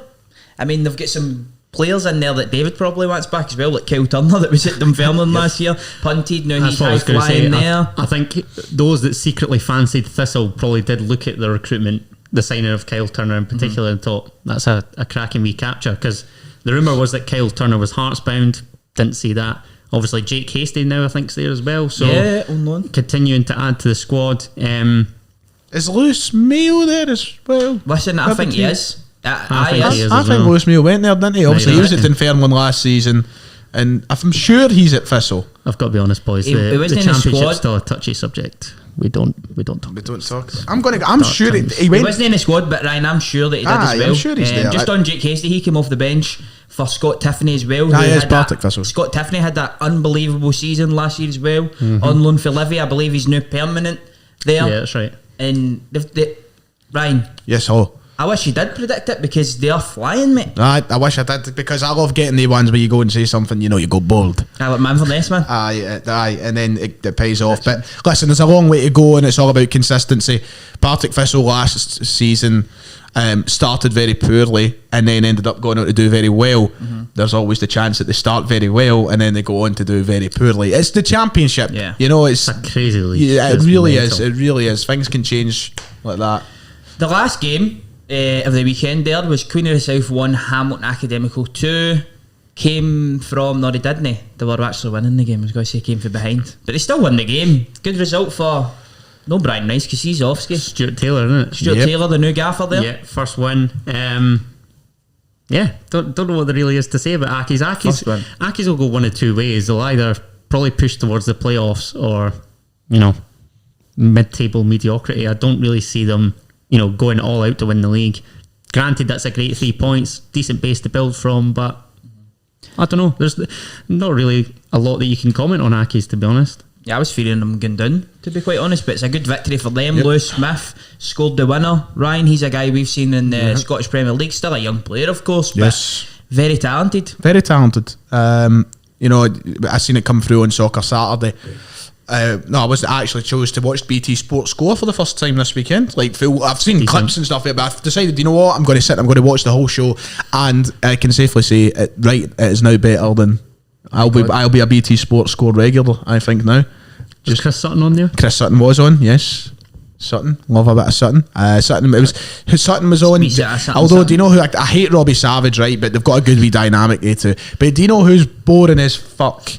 I mean, they've got some players in there that David probably wants back as well, like Kyle Turner that was at Dunfermline last year, punted. Now That's he's what I high was going to say. flying there. I think those that secretly fancied Thistle probably did look at the recruitment, the signing of Kyle Turner in particular, and thought that's a cracking wee capture, because the rumour was that Kyle Turner was Hearts bound. Didn't see that. Obviously, Jake Hasty now I think's there as well. So Yeah, on loan. continuing to add to the squad. Is Lewis Mayo there as well? Listen, I think he is. I think he is. I as think well. Lewis Mayo went there, didn't he? Obviously, he was at right. Dunfermline last season, and I'm sure he's at Thistle. I've got to be honest, boys. He The wasn't in the championship's squad. still a touchy subject. We don't talk. We don't talk. I'm sure he He went. wasn't in the squad, but Ryan, I'm sure that he did Aye, as well. I'm sure he's there. Just on Jake Hasty, he came off the bench for Scott Tiffany as well. Aye, who yes, had Partick that- Thistle. Scott Tiffany had that unbelievable season last year as well. Mm-hmm. On loan for Livy, I believe he's now permanent there. Yeah, that's right. And Ryan, Yes, oh. I wish you did predict it because they are flying, mate. I wish I did, because I love getting the ones where you go and say something, you know, you go bold. I like man for this man. Aye, and then it pays off. But listen, there's a long way to go, and it's all about consistency. Partick Thistle last season started very poorly and then ended up going on to do very well. Mm-hmm. There's always the chance that they start very well and then they go on to do very poorly. It's the championship. Yeah. You know, it's It's a crazy league. yeah, it It's really mental. is. It really is. Things can change like that. The last game of the weekend there was Queen of the South 1, Hamilton Academical 2. Came from, no, they didn't. They were actually winning the game. I was going to say came from behind. But they still won the game. Good result for, no Brian Rice, because he's off. Stuart Taylor, isn't it? Stuart Yep. Taylor, the new gaffer there. Yeah, first win. Yeah, don't know what there really is to say about Aki's. First win. Aki's will go one of two ways. They'll either probably push towards the playoffs or, you know, mid-table mediocrity. I don't really see them, you know, going all out to win the league. Granted, that's a great 3 points, decent base to build from, but I don't know. There's not really a lot that you can comment on Accies, to be honest. Yeah, I was fearing them going down, to be quite honest, but it's a good victory for them. Lewis Smith scored the winner. Ryan, he's a guy we've seen in the Scottish Premier League, still a young player, of course, but very talented. Very talented. You know, I seen it come through on Soccer Saturday. No, I wasn't actually chose to watch BT Sports Score for the first time this weekend. Like, I've seen clips and stuff, but I've decided, you know what, I'm going to watch the whole show, and I can safely say it is now better than I'll be a BT Sports Score regular, I think now. Just Chris Sutton on there? Chris Sutton was on, yes. Sutton, love a bit of Sutton. Sutton was on. Although, do you know who I hate Robbie Savage, right? But they've got a good wee dynamic there too. But do you know who's boring as fuck?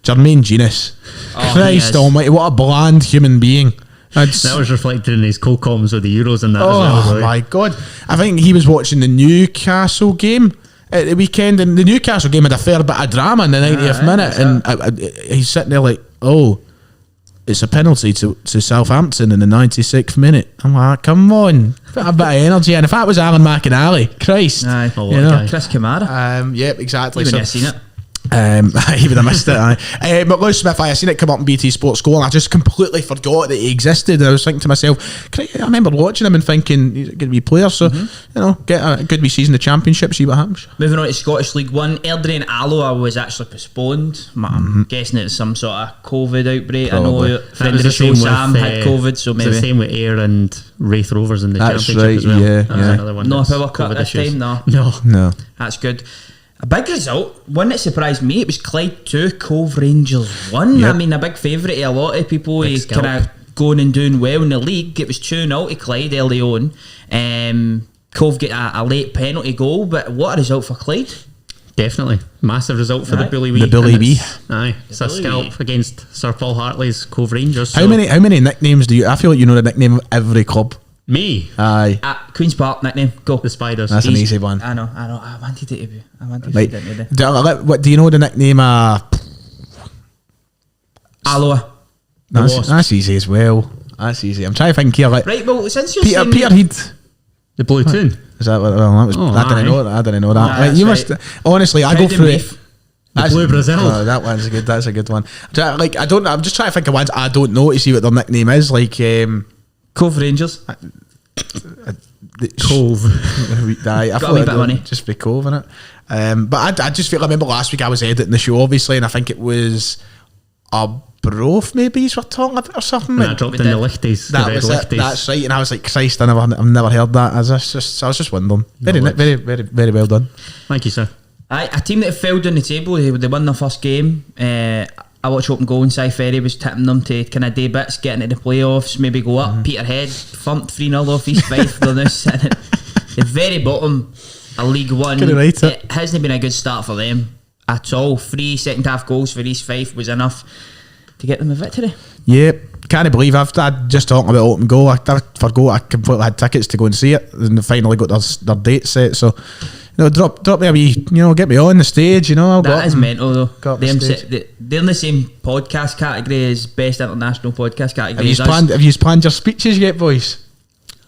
Jermaine Genius. Christ almighty, what a bland human being. That was reflected in his co-coms with the Euros and that as well. Oh my god. I think he was watching the Newcastle game at the weekend, and the Newcastle game had a fair bit of drama in the 90th minute, and he's sitting there like, oh, it's a penalty to Southampton in the 96th minute. I'm like, come on, put a bit of energy. And if that was Alan McInally, Christ, Chris Kamara. Yep, exactly. You wouldn't have seen it. He would have missed it. But Lewis Smith, I seen it come up in BT Sports Goal, and I just completely forgot that he existed. And I was thinking to myself, I remember watching him and thinking he's a good wee player. So you know, get a good wee season in the Championship, see what happens. Moving on to Scottish League One, Aberdeen and Alloa was actually postponed. I'm guessing it's some sort of COVID outbreak. Probably. I know friend of the show Sam had COVID, so maybe it's the same with Ayr and Wraith Rovers in the That's Championship right, as well. yeah, That was yeah. another one. no that's power cut COVID this issues. time. No. That's good. A big result, one that surprised me. It was Clyde 2, Cove Rangers 1. Yep. I mean, a big favourite to a lot of people. Big He's scalp. kind of going and doing well in the league. It was 2-0 to Clyde early on. Cove get a late penalty goal, but what a result for Clyde. Definitely. Massive result for the Bully Wee. The Bully And Wee. It's a scalp against Sir Paul Hartley's Cove Rangers. How many nicknames do you? I feel like you know the nickname of every club. Me? Aye, Queen's Park nickname, go. The Spiders. that's an easy one. I know. I wanted it to be. I wanted Right. to be. What do you know the nickname? Alloa. That's easy as well. That's easy. I'm trying to think here. Like Right, well, since you're Peter saying... Peterhead. The Blue Toon. Is that what? Well, that was. Oh, I didn't aye. know that. I didn't know that. Aye, Right, you that's must. Honestly, I go Cowden through Reef. it. The Blue Brazil. Oh, that one's a good. That's a good one. I don't. I'm just trying to think of ones I don't know to see what their nickname is. Like Cove Rangers. Cove. I Got a thought wee it'd bit of money. just be Cove in it. But I just feel. I remember last week I was editing the show, obviously, and I think it was a Broth maybe we're talking about or something. When I dropped in the Lichties. That was it. That's right. And I was like, Christ, I've never heard that. I was just wondering. Very well done. Thank you, sir. Aye, a team that fell down the table, they won their first game. I watched Open Goal and Cy Ferry was tipping them to kind of day bits, get into the playoffs, maybe go up. Peterhead thumped 3-0 off East Fife. They're now sitting at the very bottom of League One. Couldn't write it. It hasn't been a good start for them at all. 3 second half goals for East Fife was enough to get them a victory. Yep. Can't believe I just talking about Open Goal. I forgot I completely had tickets to go and see it, and they finally got their date set. So, you know, drop me a wee, you know, get me on the stage. You know, I'll go That up is and mental though. go up the Them stage. they're in the same podcast category as best international podcast category. Have you planned your speeches yet, boys?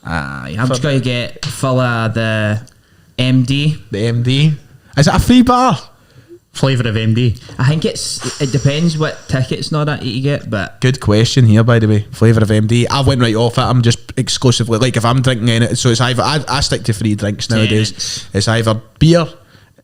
Aye, I'm just going to get full of the MD. The MD. Is it a free bar? Flavour of MD. I think it depends what tickets and all that you get, but Good question here, by the way. Flavour of MD. I went right off it. I'm just exclusively, like, if I'm drinking it, so it's either, I stick to free drinks nowadays. Tenants. It's either beer,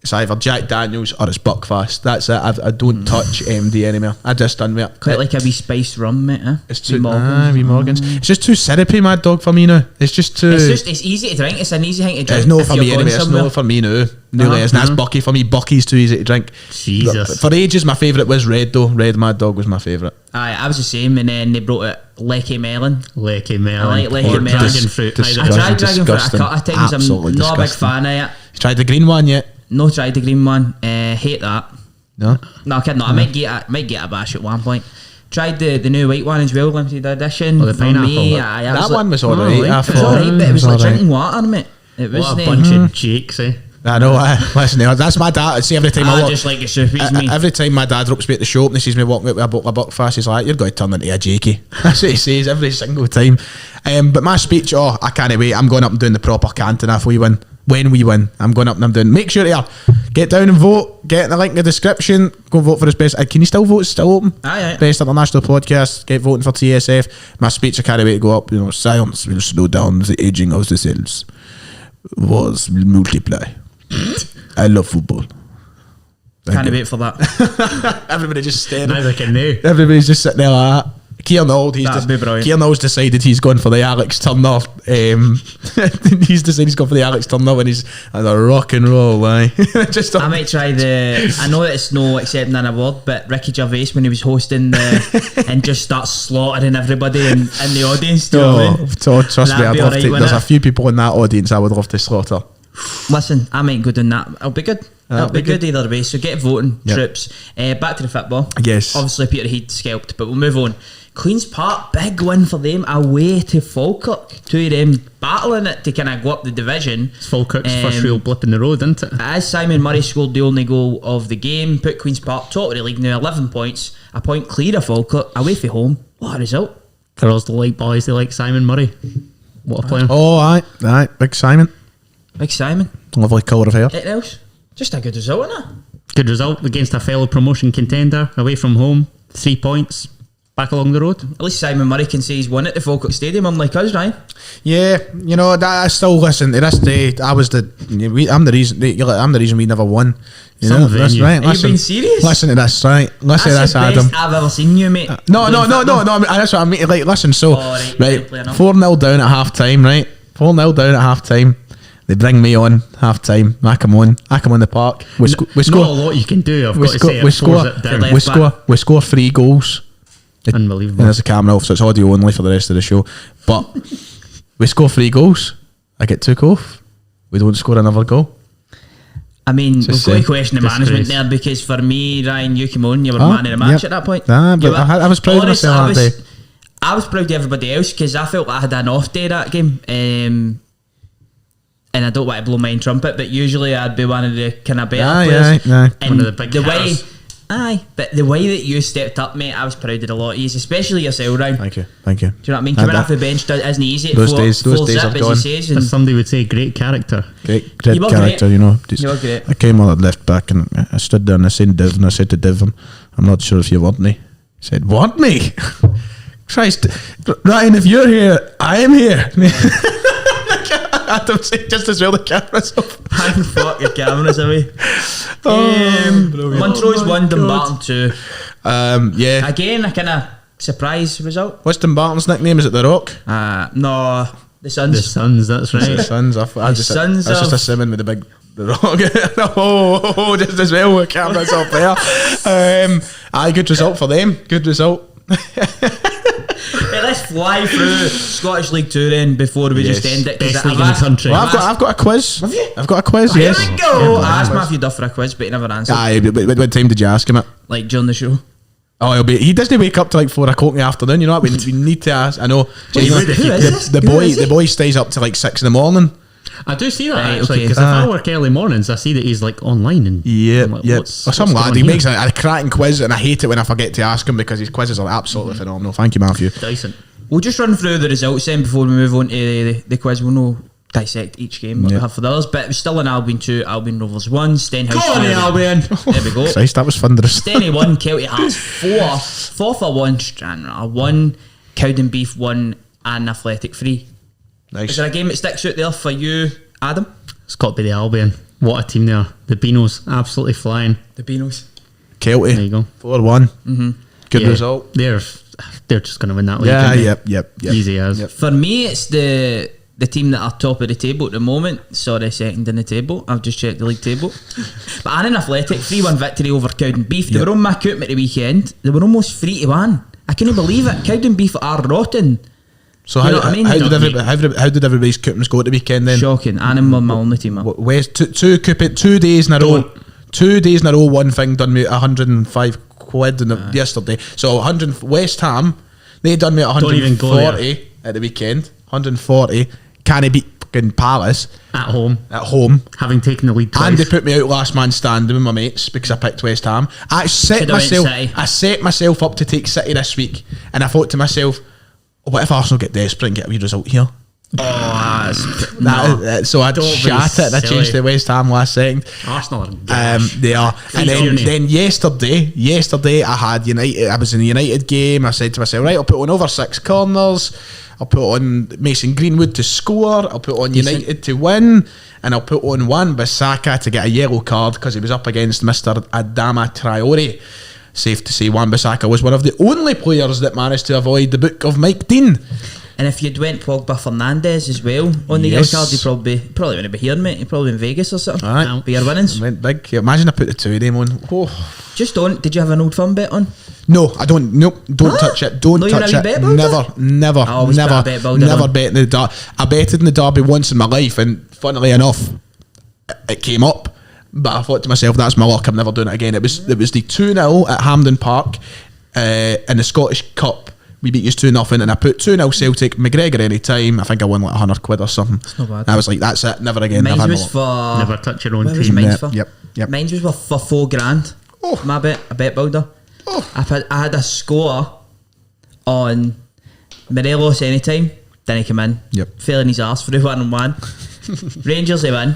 it's either Jack Daniels, or it's Buckfast. That's it. I don't touch MD anymore. I just done with it. quite like a wee spiced rum, mate. It's Wee too Morgans. wee Morgans. It's just too syrupy, Mad Dog, for me now. It's just too. It's easy to drink. It's an easy thing to drink. It's no if for you're me going anyway. It's somewhere. no for me now. Nearly is. And that's Bucky for me. Bucky's too easy to drink. Jesus. For ages, my favourite was Red though. Red Mad Dog was my favourite. Aye, I was the same, and then they brought it Lecky Melon. Lecky Melon. I like Lecky or Melon. Dragon fruit. Dis- I either. tried dragon fruit a disgusting. couple of times. Absolutely I'm not a big disgusting. fan of it. You tried the green one yet? No, tried the green one. Hate that. No. No, kidding. No, I might get a bash at one point. Tried the new white one as well, limited edition. Oh, the For pineapple me, one. aye, That was one was Oh, alright. I like I it. It was thought alright, but it was like alright. drinking water, mate. It was What a bunch of jakes, eh? I know. Listen, that's my dad. See, every time I walk, just like your soupies, me. every time my dad drops me at the shop and he sees me walking out with a bottle of Buckfast, he's like, "You're going to turn into a Jakey." That's what he says every single time. But my speech, I can't wait. I'm going up and doing the proper canting if we win. when we win. I'm going up and I'm doing. Make sure to get down and vote. Get the link in the description. Go vote for his best. Can you still vote? It's still open. Aye. Best international podcast. Get voting for TSF. My speech I can't wait to go up. Science will slow down the aging of the cells. Wars will multiply. I love football. Can't wait for that. Everybody just staring. Now they can know. Everybody's just sitting there like that. That'd be brilliant. Kieran's decided he's going for the Alex Turner. He's decided he's going for the Alex Turner when he's at the rock and roll. I might try I know that it's no accepting an award, but Ricky Gervais when he was hosting and just starts slaughtering everybody in the audience. Trust me, I'd love to. There's a few people in that audience I would love to slaughter. Listen, I might go doing that. It'll be good. It'll be good either way. So get voting, Yep. troops. Back to the football. Yes. Obviously, Peterhead scalped, but we'll move on. Queen's Park, big win for them away to Falkirk. Two of them battling it to kind of go up the division. It's Falkirk's first real blip in the road, isn't it? As Simon Murray scored the only goal of the game, put Queen's Park top of the league now, 11 points, a point clear of Falkirk, away from home. What a result. For us, the like boys, they like Simon Murray. What a player. Oh, aye, big Simon. Big Simon. Lovely colour of hair. Anything else? Just a good result, isn't it? Good result against a fellow promotion contender, away from home, 3 points. Back along the road. At least Simon Murray can say he's won at the Falkirk Stadium, unlike us, Ryan. Yeah, that I still listen to this day. I'm the reason we never won. Some That's venue. right. Are you being serious? Listen to this, right? Listen to That's this, the Adam. best I've ever seen you, mate. No. That's what I mean. Like, listen. So, right, right, fair enough. 4-0 down at half time. Right, 4-0 down at half time. They bring me on half time. I come on the park. We score. Not a lot you can do. I've got to say, it slows it down. We score 3 goals. Unbelievable. And there's a camera off, so it's audio only for the rest of the show. But we score 3 goals. I get took off. We don't score another goal. I mean, we've got to question the Disgrace. management there, because for me, Ryan, you came on, you were man of the match yep. at that point. Nah, but You were- I was proud of myself that day. I was proud of everybody else because I felt like I had an off day that game. And I don't want to blow my own trumpet, but usually I'd be one of the kind of better players. Aye. And One of the big way, hitters. but the way that you stepped up, mate, I was proud of a lot of you, especially yourself, Ryan. Thank you. Do you know what I mean? Coming off the bench isn't easy. Those Full days zip, are as gone. he says. And As somebody would say, great character. Great You were character, great. Just- You were great. I came on at left back and I stood there and I seen Div and I said to Div, I'm not sure if you want me. He said, want me? Christ, Ryan, if you're here, I am here. Adam said just as well the camera's off. Hang fuck your cameras away. Brilliant. Montrose Oh my 1, God. Dumbarton 2. Yeah. Again, a kind of surprise result. What's Dumbarton's nickname? Is it The Rock? No, the Suns. The Suns, that's The right. Suns. That's Sons just of- a Simon with the big The Rock. oh, just as well with cameras up there. Aye, good result for them. Good result. Hey, let's fly through Scottish League 2 then before we Yes. just end it. 'cause Best I've league in the asked- country. Well, I've got a quiz. Have you? I've got a quiz. Here Yes. we go. Yeah, I asked quiz. Matthew Duff for a quiz, but he never answered. Aye, but what time did you ask him it? Like during the show. Oh, he doesn't wake up till like 4 o'clock in the afternoon. You know what? We need to ask. I know. Who is this? The Who boy, is he? the boy stays up till like 6 in the morning. I do see that Right, actually, okay. because if I work early mornings, I see that he's like online and I'm like, yeah. what's- Or some what's lad. going He on makes here? a cracking quiz, and I hate it when I forget to ask him because his quizzes are absolutely phenomenal. Thank you, Matthew. Decent. We'll just run through the results then before we move on to the quiz. We'll no dissect each game what we Yeah. have for the others, but it was still in Albion 2, Albion Rovers 1, Stenhouse Go on, 3. Albion. There we go. Christ, that was thunderous. Steny 1, Kelty Hearts 4, Forfar 1, Stranraer 1, Cowdenbeath 1, and Athletic 3. Nice. Is there a game that sticks out there for you, Adam? It's got to be the Albion. What a team they are. The Beanos absolutely flying. The Beanos. Kelty. There you go. 4-1. Good Yeah, result. They're just going to win that league. Yeah, aren't they? yep. Easy as. Yep. For me, it's the team that are top of the table at the moment. Sorry, second in the table. I've just checked the league table. But Annan Athletic, 3-1 victory over Cowdenbeath. They were on my coop at the weekend. They were almost 3-1. I couldn't believe it. Cowdenbeath are rotten. So You how, know what I mean? how, did Don't how did everybody's coupons go at the weekend then? Shocking. Annan were my only team up. West two coupon 2 days in a row. 2 days in a row. One thing done me 105 quid yesterday. So 100 West Ham, they done me Don't even go 140 at the weekend. 140. Can he beat fucking Palace At home, at home? having taken the lead twice. And they put me out last man standing with my mates because I picked West Ham. I Should've went City. set myself up to take City this week, and I thought to myself, oh, what if Arsenal get desperate and get a wee result here? So I Don't be shat it and I changed silly. to West Ham last second. Arsenal are gash. They are. And then yesterday I had United. I was in the United game. I said to myself, right, I'll put on over 6 corners. I'll put on Mason Greenwood to score. I'll put on United to win. And I'll put on Wan-Bissaka to get a yellow card because he was up against Mr. Adama Traore. Safe to say Wan-Bissaka was one of the only players that managed to avoid the book of Mike Dean. And if you'd went Pogba Fernandes as well on the Yes. yellow card, he probably wouldn't be here, mate. He'd probably in Vegas or something. Aye. Be your winnings. Went big. Imagine I put the 2 of them on. Oh. Just don't. Did you have an Old Firm bet on? No, I don't. Nope, don't What? touch it. Don't No, you're touch not a it. wee bet builder? Never, I always put a bet builder never on. bet in the derby. I betted in the derby once in my life, and funnily enough, it came up. But I thought to myself, that's my luck. I'm never doing it again. It was the 2-0 at Hampden Park in the Scottish Cup. We beat you 2-0, and I put 2-0 Celtic. McGregor any time. I think I won like £100 or something. That's not bad. And I was like, that's it. Never again. Mine I've had was my luck. for. Never touch your own What was team. mine Yeah, for? yep. Mine was for £4,000. Oh. My bet, a bet builder. Oh. I had a score on Morelos anytime. Then he come in. Yep. Fell in his arse for the 1-1. Rangers they win.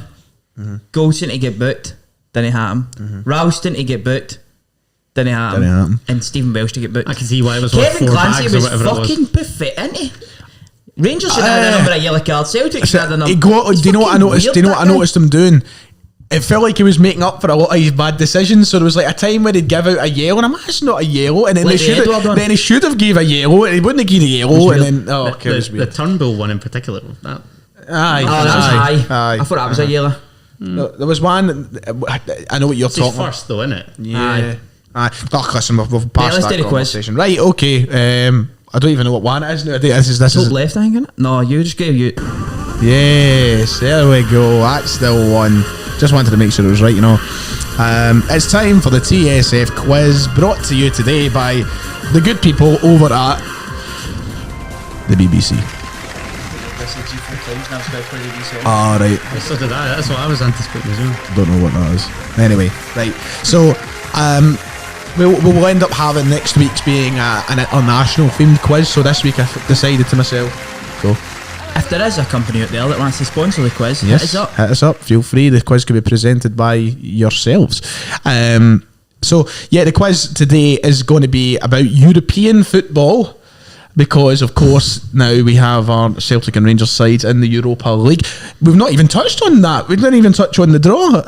Goldson to get booked. Then he had him. Ralston to get booked. Then he had Didn't him. happen. And Stephen Welsh to get booked. I can see why it was worth Kevin 4 Clancy bags or was whatever it was. fucking pathetic, isn't he? Rangers should have had a number of yellow cards. Celtic should have had a number. Do you know what I noticed? Weird, Do you know that what I guy. noticed him doing? It felt like he was making up for a lot of his bad decisions. So there was like a time where he'd give out a yellow, and I'm like, that's not a yellow. And then Like they the should Edward one. then he should have gave a yellow, and he wouldn't have given a yellow. And weird. then okay, it was The weird. Turnbull one in particular. That Aye, Oh, that was aye, high. aye. I thought that was a yellow. No, there was one. I know what you're it's his talking. first though, isn't it? Yeah. Aye. Oh, listen, we've passed let's that do the quiz. conversation. Right, okay. I don't even know what one it is now. This Top is left, I think, isn't it? No, you just gave you. Yes, there we go. That's the one. Just wanted to make sure it was right, you know. It's time for the TSF quiz, brought to you today by the good people over at the BBC. Alright, So did I. That's what I was anticipating as well. don't know what that is. Anyway, right. So, we'll end up having next week's being a national themed quiz. So this week I decided to myself, go. If there is a company out there that wants to sponsor the quiz, Yes, hit us up. hit us up. Feel free. The quiz could be presented by yourselves. So yeah, the quiz today is going to be about European football, because of course now we have our Celtic and Rangers sides in the Europa League. We've not even touched on that. We didn't even touch on the draw.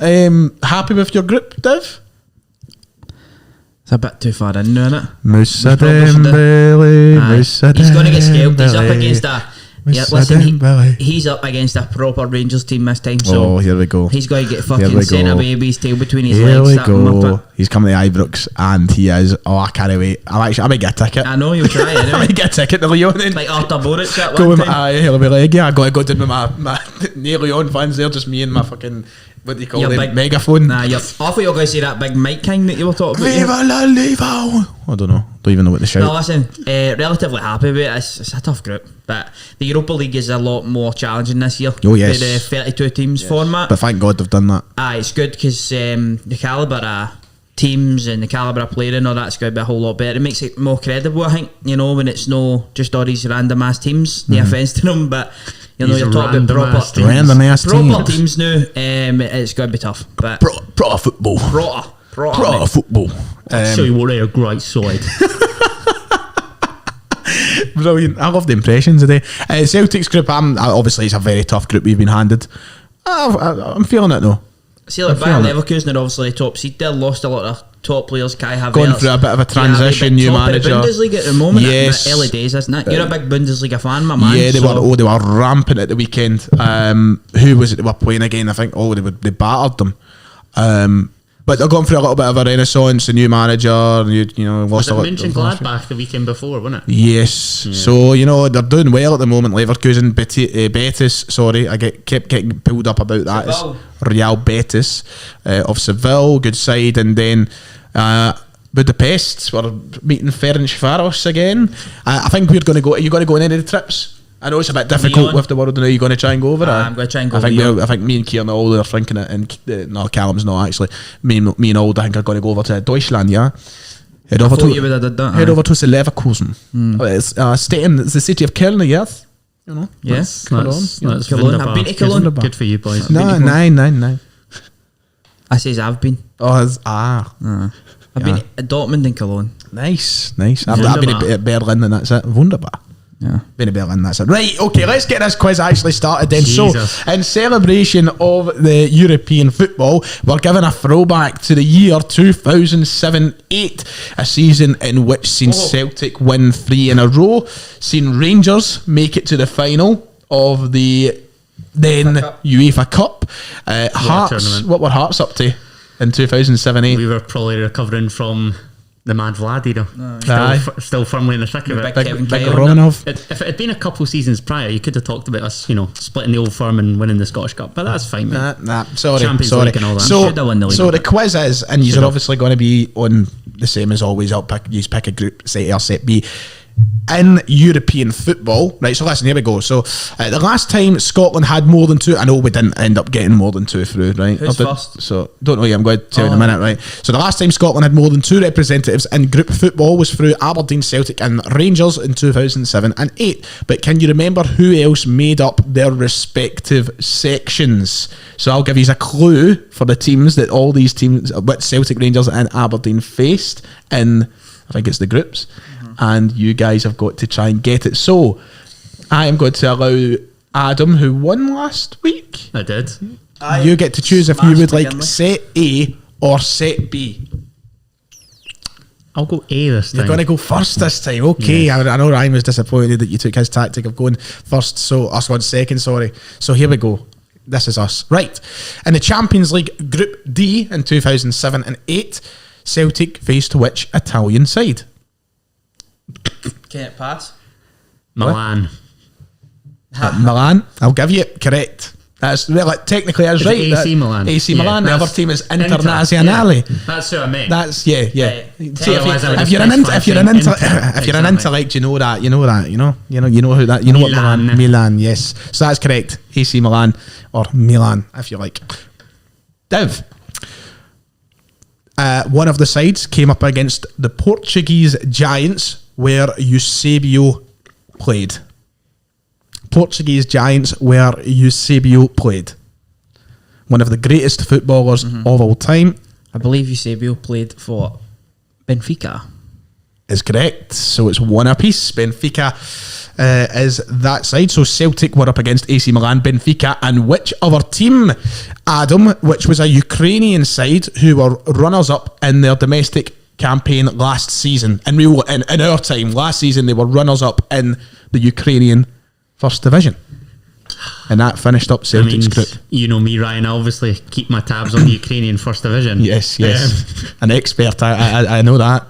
Happy with your group, Div? It's a bit too far in now, isn't it? Musa probably should have- Dembele, Aye. Musa He's going to get scaled. He's up Dembele. against a. Yeah, Musa listen, Dembele. he's up against a proper Rangers team this time. So Oh, here we go. he's going to get Here we fucking go. centre baby's tail between his Here legs. we that muppet. go. He's coming to Ibrox, and he is. Oh, I can't wait. I might get a ticket. I know you'll try I anyway. might get a ticket to Leon then. Like Arthur Boric at Go one with time. my, he'll be like, yeah, I got to go down with my near Leon fans there, just me and my fucking, what do you call Your it, big- megaphone. Nah, I thought you were going to say that big Mike King that you were talking about. Viva la Liva! I don't know. Don't even know what the shout. No, listen, relatively happy with it. It's a tough group, but the Europa League is a lot more challenging this year. Oh, yes. The 32 teams format. But thank God they've done that. It's good because the calibre of teams and the calibre of player and all that's going to be a whole lot better. It makes it more credible, I think, you know, when it's no just all these random ass teams. No offence to them, but you know, These you're talking about random ass proper teams. Random ass proper teams. teams now. It's going to be tough, but Pro football. proper Pro mate. football. So you were a great side. Brilliant. I love the impressions today. Celtic's group, obviously it's a very tough group we've been handed. I'm feeling it though. See, like feeling Bayer Leverkusen are obviously the top seed. They lost a lot of top players. Kai Havertz Going through a bit of a transition, new top manager. Of the Bundesliga at the moment. Yes. Early days, isn't it? You're a big Bundesliga fan, my man. Yeah, they so were rampant at the weekend. Who was it they were playing again? I think they battered them. But they're going through a little bit of a renaissance, a new manager, you know, Was lost it a lot. Mönchengladbach the weekend before, wasn't it? Yes. So, you know, they're doing well at the moment. Leverkusen, Betis, sorry, kept getting pulled up about that. It's Seville. Real Betis of Seville, good side. And then Budapest, we're meeting Ferencváros again. I think we're going to go. Are you going to go on any of the trips? I know it's a bit difficult Lyon. with the world now. You're going to try and go over it? I'm going to try and go I think Lyon. I think me and Kieran all are thinking it, and no, Callum's not actually. Me and Old, I think are going to go over to Deutschland, yeah? Head I over thought you would have done that. Head over to Leverkusen. It's the city of Köln, yes? You know. Yes. That's Cologne. wunderbar. I've been to Cologne. Good for you, boys. No, nine. I says I've been. Oh, it's, I've been to Dortmund and Cologne. nice. I've been at Berlin and that's it. Wunderbar. Yeah. Been to Berlin, that's it. Right, okay, let's get this quiz actually started then. Jesus. So, in celebration of the European football, we're giving a throwback to the year 2007-8, a season in which seen Celtic win 3 in a row, seen Rangers make it to the final of the then UEFA Cup. Hearts, tournament. what were Hearts up to in 2007-8? We were probably recovering from the Mad Vlad era. Aye. Still firmly in the thick of it. Big Kevin Big Kyle. Romanov. If it had been a couple seasons prior, you could have talked about us, splitting the old firm and winning the Scottish Cup. But that's fine, mate. Sorry. Champions League and all that. So, Should have won the league. so the quiz is, and you're obviously going to be on the same as always. You pick a group, set A or set B. In European football, right? So listen, here we go. So the last time Scotland had more than 2, I know we didn't end up getting more than 2 through, right? Who's first? So don't know. I'm going to tell you in a minute, right? So the last time Scotland had more than 2 representatives in group football was through Aberdeen, Celtic, and Rangers in 2007 and 8. But can you remember who else made up their respective sections? So I'll give you a clue for the teams that all these teams, what Celtic, Rangers, and Aberdeen faced in, I think it's the groups. And you guys have got to try and get it. So I am going to allow Adam, who won last week. I did. You get to choose if you would like McKinley. set A or set B. I'll go A this time. You're going to go first this time. Okay, Yes. I know Ryan was disappointed that you took his tactic of going first. So us going second, sorry. So here we go. This is us. Right. In the Champions League Group D in 2007 and 8, Celtic faced which Italian side? Can it pass? Milan. Milan. I'll give you it. Correct. That's technically that's Is it right. AC Milan? AC Yeah, Milan. The that's other team is Inter. Internazionale. Yeah, that's who I meant. That's yeah. Yeah. See, Otherwise I would if have you're an specified Inter. if you're an Exactly. intellect, you know that. You know who that. You know what Milan. Milan. Yes. So that's correct. AC Milan or Milan, if you like. Div. One of the sides came up against the Portuguese giants where Eusebio played. Portuguese giants where Eusebio played. One of the greatest footballers of all time. I believe Eusebio played for Benfica. Is correct. So it's one apiece. Benfica is that side. So Celtic were up against AC Milan, Benfica, and which other team? Adam, which was a Ukrainian side who were runners-up in their domestic campaign last season. In our time, last season, they were runners-up in the Ukrainian First Division. And that finished up Celtic's group. You know me, Ryan. I obviously keep my tabs on the Ukrainian First Division. Yes. An expert. I know that.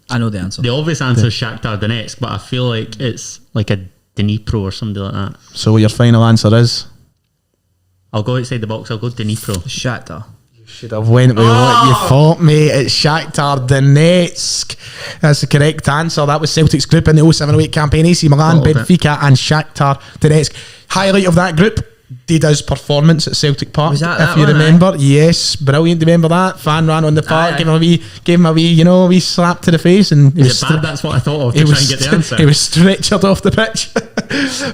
I know the answer. The obvious answer is Shakhtar Donetsk, but I feel like it's like a Dnipro or something like that. So your final answer is? I'll go outside the box. I'll go Dnipro. Shakhtar. Should have went with what you thought, mate. It's Shakhtar Donetsk. That's the correct answer. That was Celtic's group in the 07-08 campaign. AC Milan, Bottled it. Benfica and Shakhtar Donetsk. Highlight of that group, Dida's performance at Celtic Park. Was that if that you one, remember. Yes, brilliant. Do you remember that? Fan ran on the park, Aye. gave him a wee, wee slap to the face. And he Is it bad? That's what I thought of to he try and get the answer. He was stretchered off the pitch.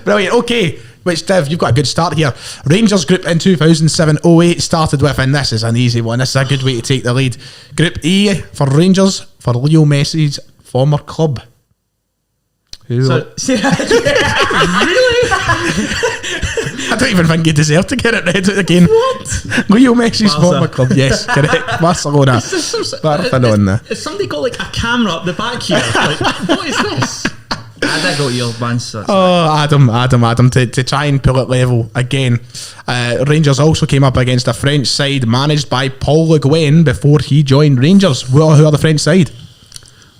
Brilliant. Okay. Which, Div, you've got a good start here. Rangers group in 2007-08 started with, and this is an easy one. This is a good way to take the lead. Group E for Rangers for Leo Messi's former club. Who? So, I don't even think he deserved to get it read out again. What? Leo Messi's Barca. former club. Yes, correct. Barcelona. Barcelona. Has somebody got like a camera up the back here? Like, what is this? I did go to your band, so Oh, Adam, to try and pull it level again. Rangers also came up against a French side managed by Paul Le Guen before he joined Rangers. Who are the French side?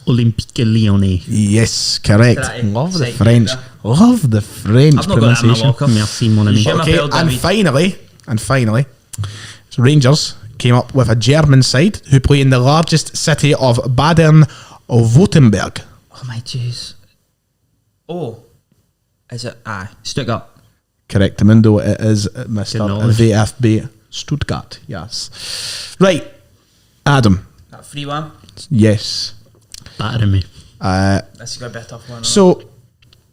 Olympique Lyonnais. Yes, correct. Right. Love the Sight French. there. Love the French I've not got that in my pronunciation. locker. Merci, mon ami. Shame I Okay, failed, and David. finally, so Rangers came up with a German side who play in the largest city of Baden-Württemberg. Oh my jeez. Oh, is it? Aye, Stuttgart. Correct, Mundo. It is Mr. knowledge. VfB Stuttgart. Yes. Right, Adam. That 3-1. Yes. Battering me. This is gonna be a tough one. So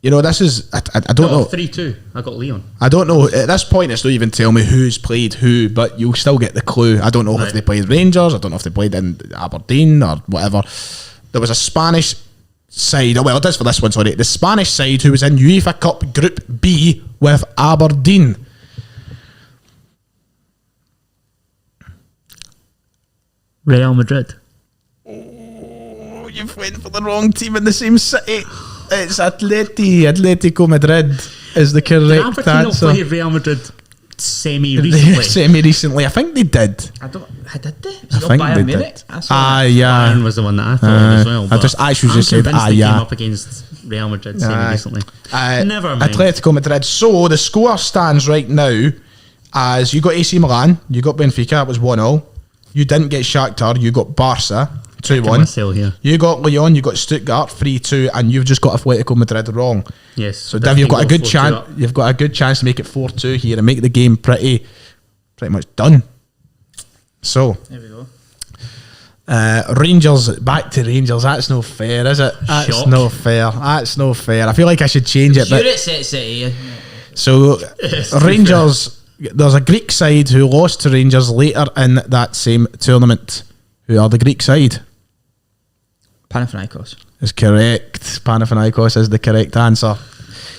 You know, this is I don't know. 3-2. I got Leon. I don't know. At this point, it's not even tell me who's played who, but you'll still get the clue. I don't know if they played Rangers. I don't know if they played in Aberdeen or whatever. There was a Spanish side. Oh, well, it is for this one. Sorry, the Spanish side who was in UEFA Cup Group B with Aberdeen. Real Madrid. Oh, you've went for the wrong team in the same city. It's Atletico Madrid is the correct Aberdeen answer. not play Real Madrid semi-recently? Semi-recently. I think they did. I did they? I It's not think Bayern they Munich. did. That's all. Yeah. Bayern was the one that I thought of as well. I but just actually I'm just said, convinced they yeah. came up against Real Madrid semi-recently. Never mind. Atletico Madrid. So the score stands right now as you got AC Milan, you got Benfica, it was 1-0. You didn't get Shakhtar, you got Barca, 2-1. Myself here. You got Lyon, you got Stuttgart, 3-2, and you've just got Atletico Madrid wrong. Yes. So Div, you've got a good chance. You've got a good chance to make it 4-2 here and make the game pretty much done. So There we go. Rangers, back to Rangers. That's no fair, is it? That's Shock. no fair. That's no fair. I feel like I should change it. You're But at City. so Rangers, there's a Greek side who lost to Rangers later in that same tournament. Who are the Greek side? Panathinaikos. Is correct. Panathinaikos is the correct answer.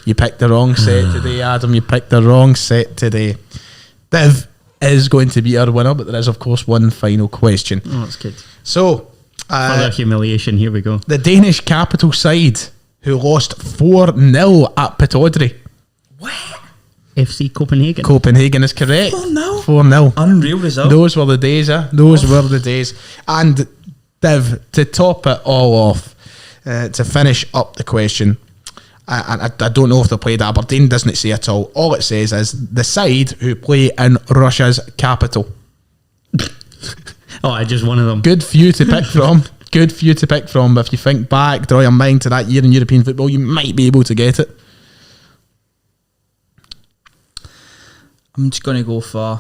You picked the wrong set today, Adam. You picked the wrong set today. Div is going to be our winner, but there is, of course, one final question. Oh, that's good. So, Further humiliation. Here we go. the Danish capital side who lost 4-0 at Pataudry. FC Copenhagen. Copenhagen is correct. 4-0? 4-0. Unreal result. Those were the days, Those were the days. And Div, to top it all off, to finish up the question, and I don't know if they played Aberdeen, doesn't it say at all. All it says is the side who play in Russia's capital. Oh, I just one of them. Good for you to pick from. Good for you to pick from. But if you think back, draw your mind to that year in European football, you might be able to get it. I'm just going to go for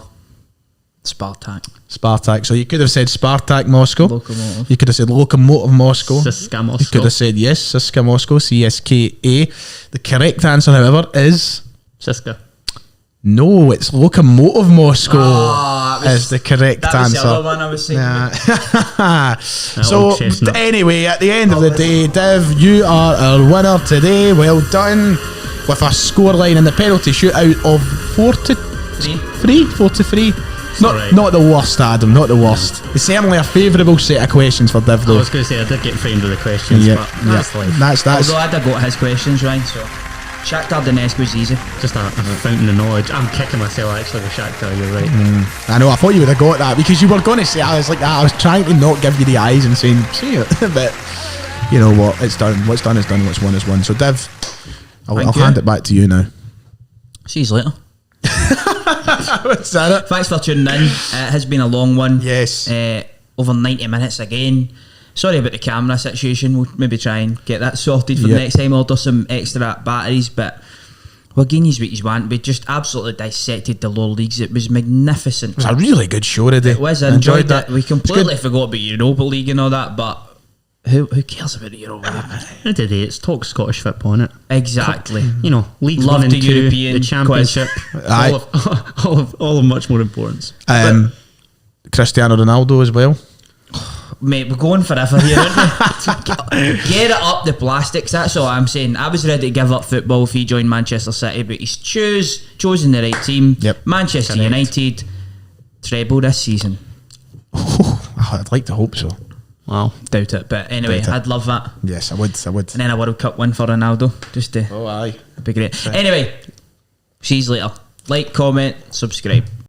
Spartak. Spartak. So you could have said Spartak Moscow. Lokomotiv. You could have said Lokomotiv Moscow. CSKA Moscow. You could have said yes, CSKA Moscow, CSKA. The correct answer, however, is CSKA. no. It's Lokomotiv Moscow Ah, that was- is the correct That was answer. the other one I was saying. Yeah. So old chestnut. anyway, at the end of the day, Div, you are our winner today. Well done. With a scoreline in the penalty shootout of 4-3. alright. Not the worst, Adam. Not the worst. It's certainly a favourable set of questions for Div, I though. was going to say I did get framed with the questions, but that's life. That's Although I'd have got his questions right, so Shakhtar Donetsk was easy. Just a fountain of knowledge. I'm kicking myself actually with Shakhtar. You're right. I know. I thought you would have got that because you were going to say I was like that. I was trying to not give you the eyes and saying see it, but you know what? It's done. What's done is done. What's won is won. So Div, I'll Thank you. hand it back to you now. See you later. What's that? Thanks for tuning in. It has been a long one. Yes. Over 90 minutes again. Sorry about the camera situation. We'll maybe try and get that sorted for Yep. the next time. Order some extra batteries, but we're giving you what you want. We just absolutely dissected the lower leagues. It was magnificent. It was a really good show today. It was. I enjoyed it. We completely forgot about Europa League and all that, but who cares about the Europa League? End of the day, it's talk Scottish football, innit? Exactly. You know, Leagues Love 1 and the 2, European the Championship, Aye. all of much more importance. Cristiano Ronaldo as well. Mate, we're going forever here, aren't we? Get it up the plastics, that's all I'm saying. I was ready to give up football if he joined Manchester City, but he's chosen the right team. Yep. Manchester Correct. United treble this season. I'd like to hope so. Wow, doubt it. But anyway, Doubt it. I'd love that. Yes, I would. And then a World Cup win for Ronaldo, just to Oh, aye. be great. Anyway, see you later. Like, comment, subscribe.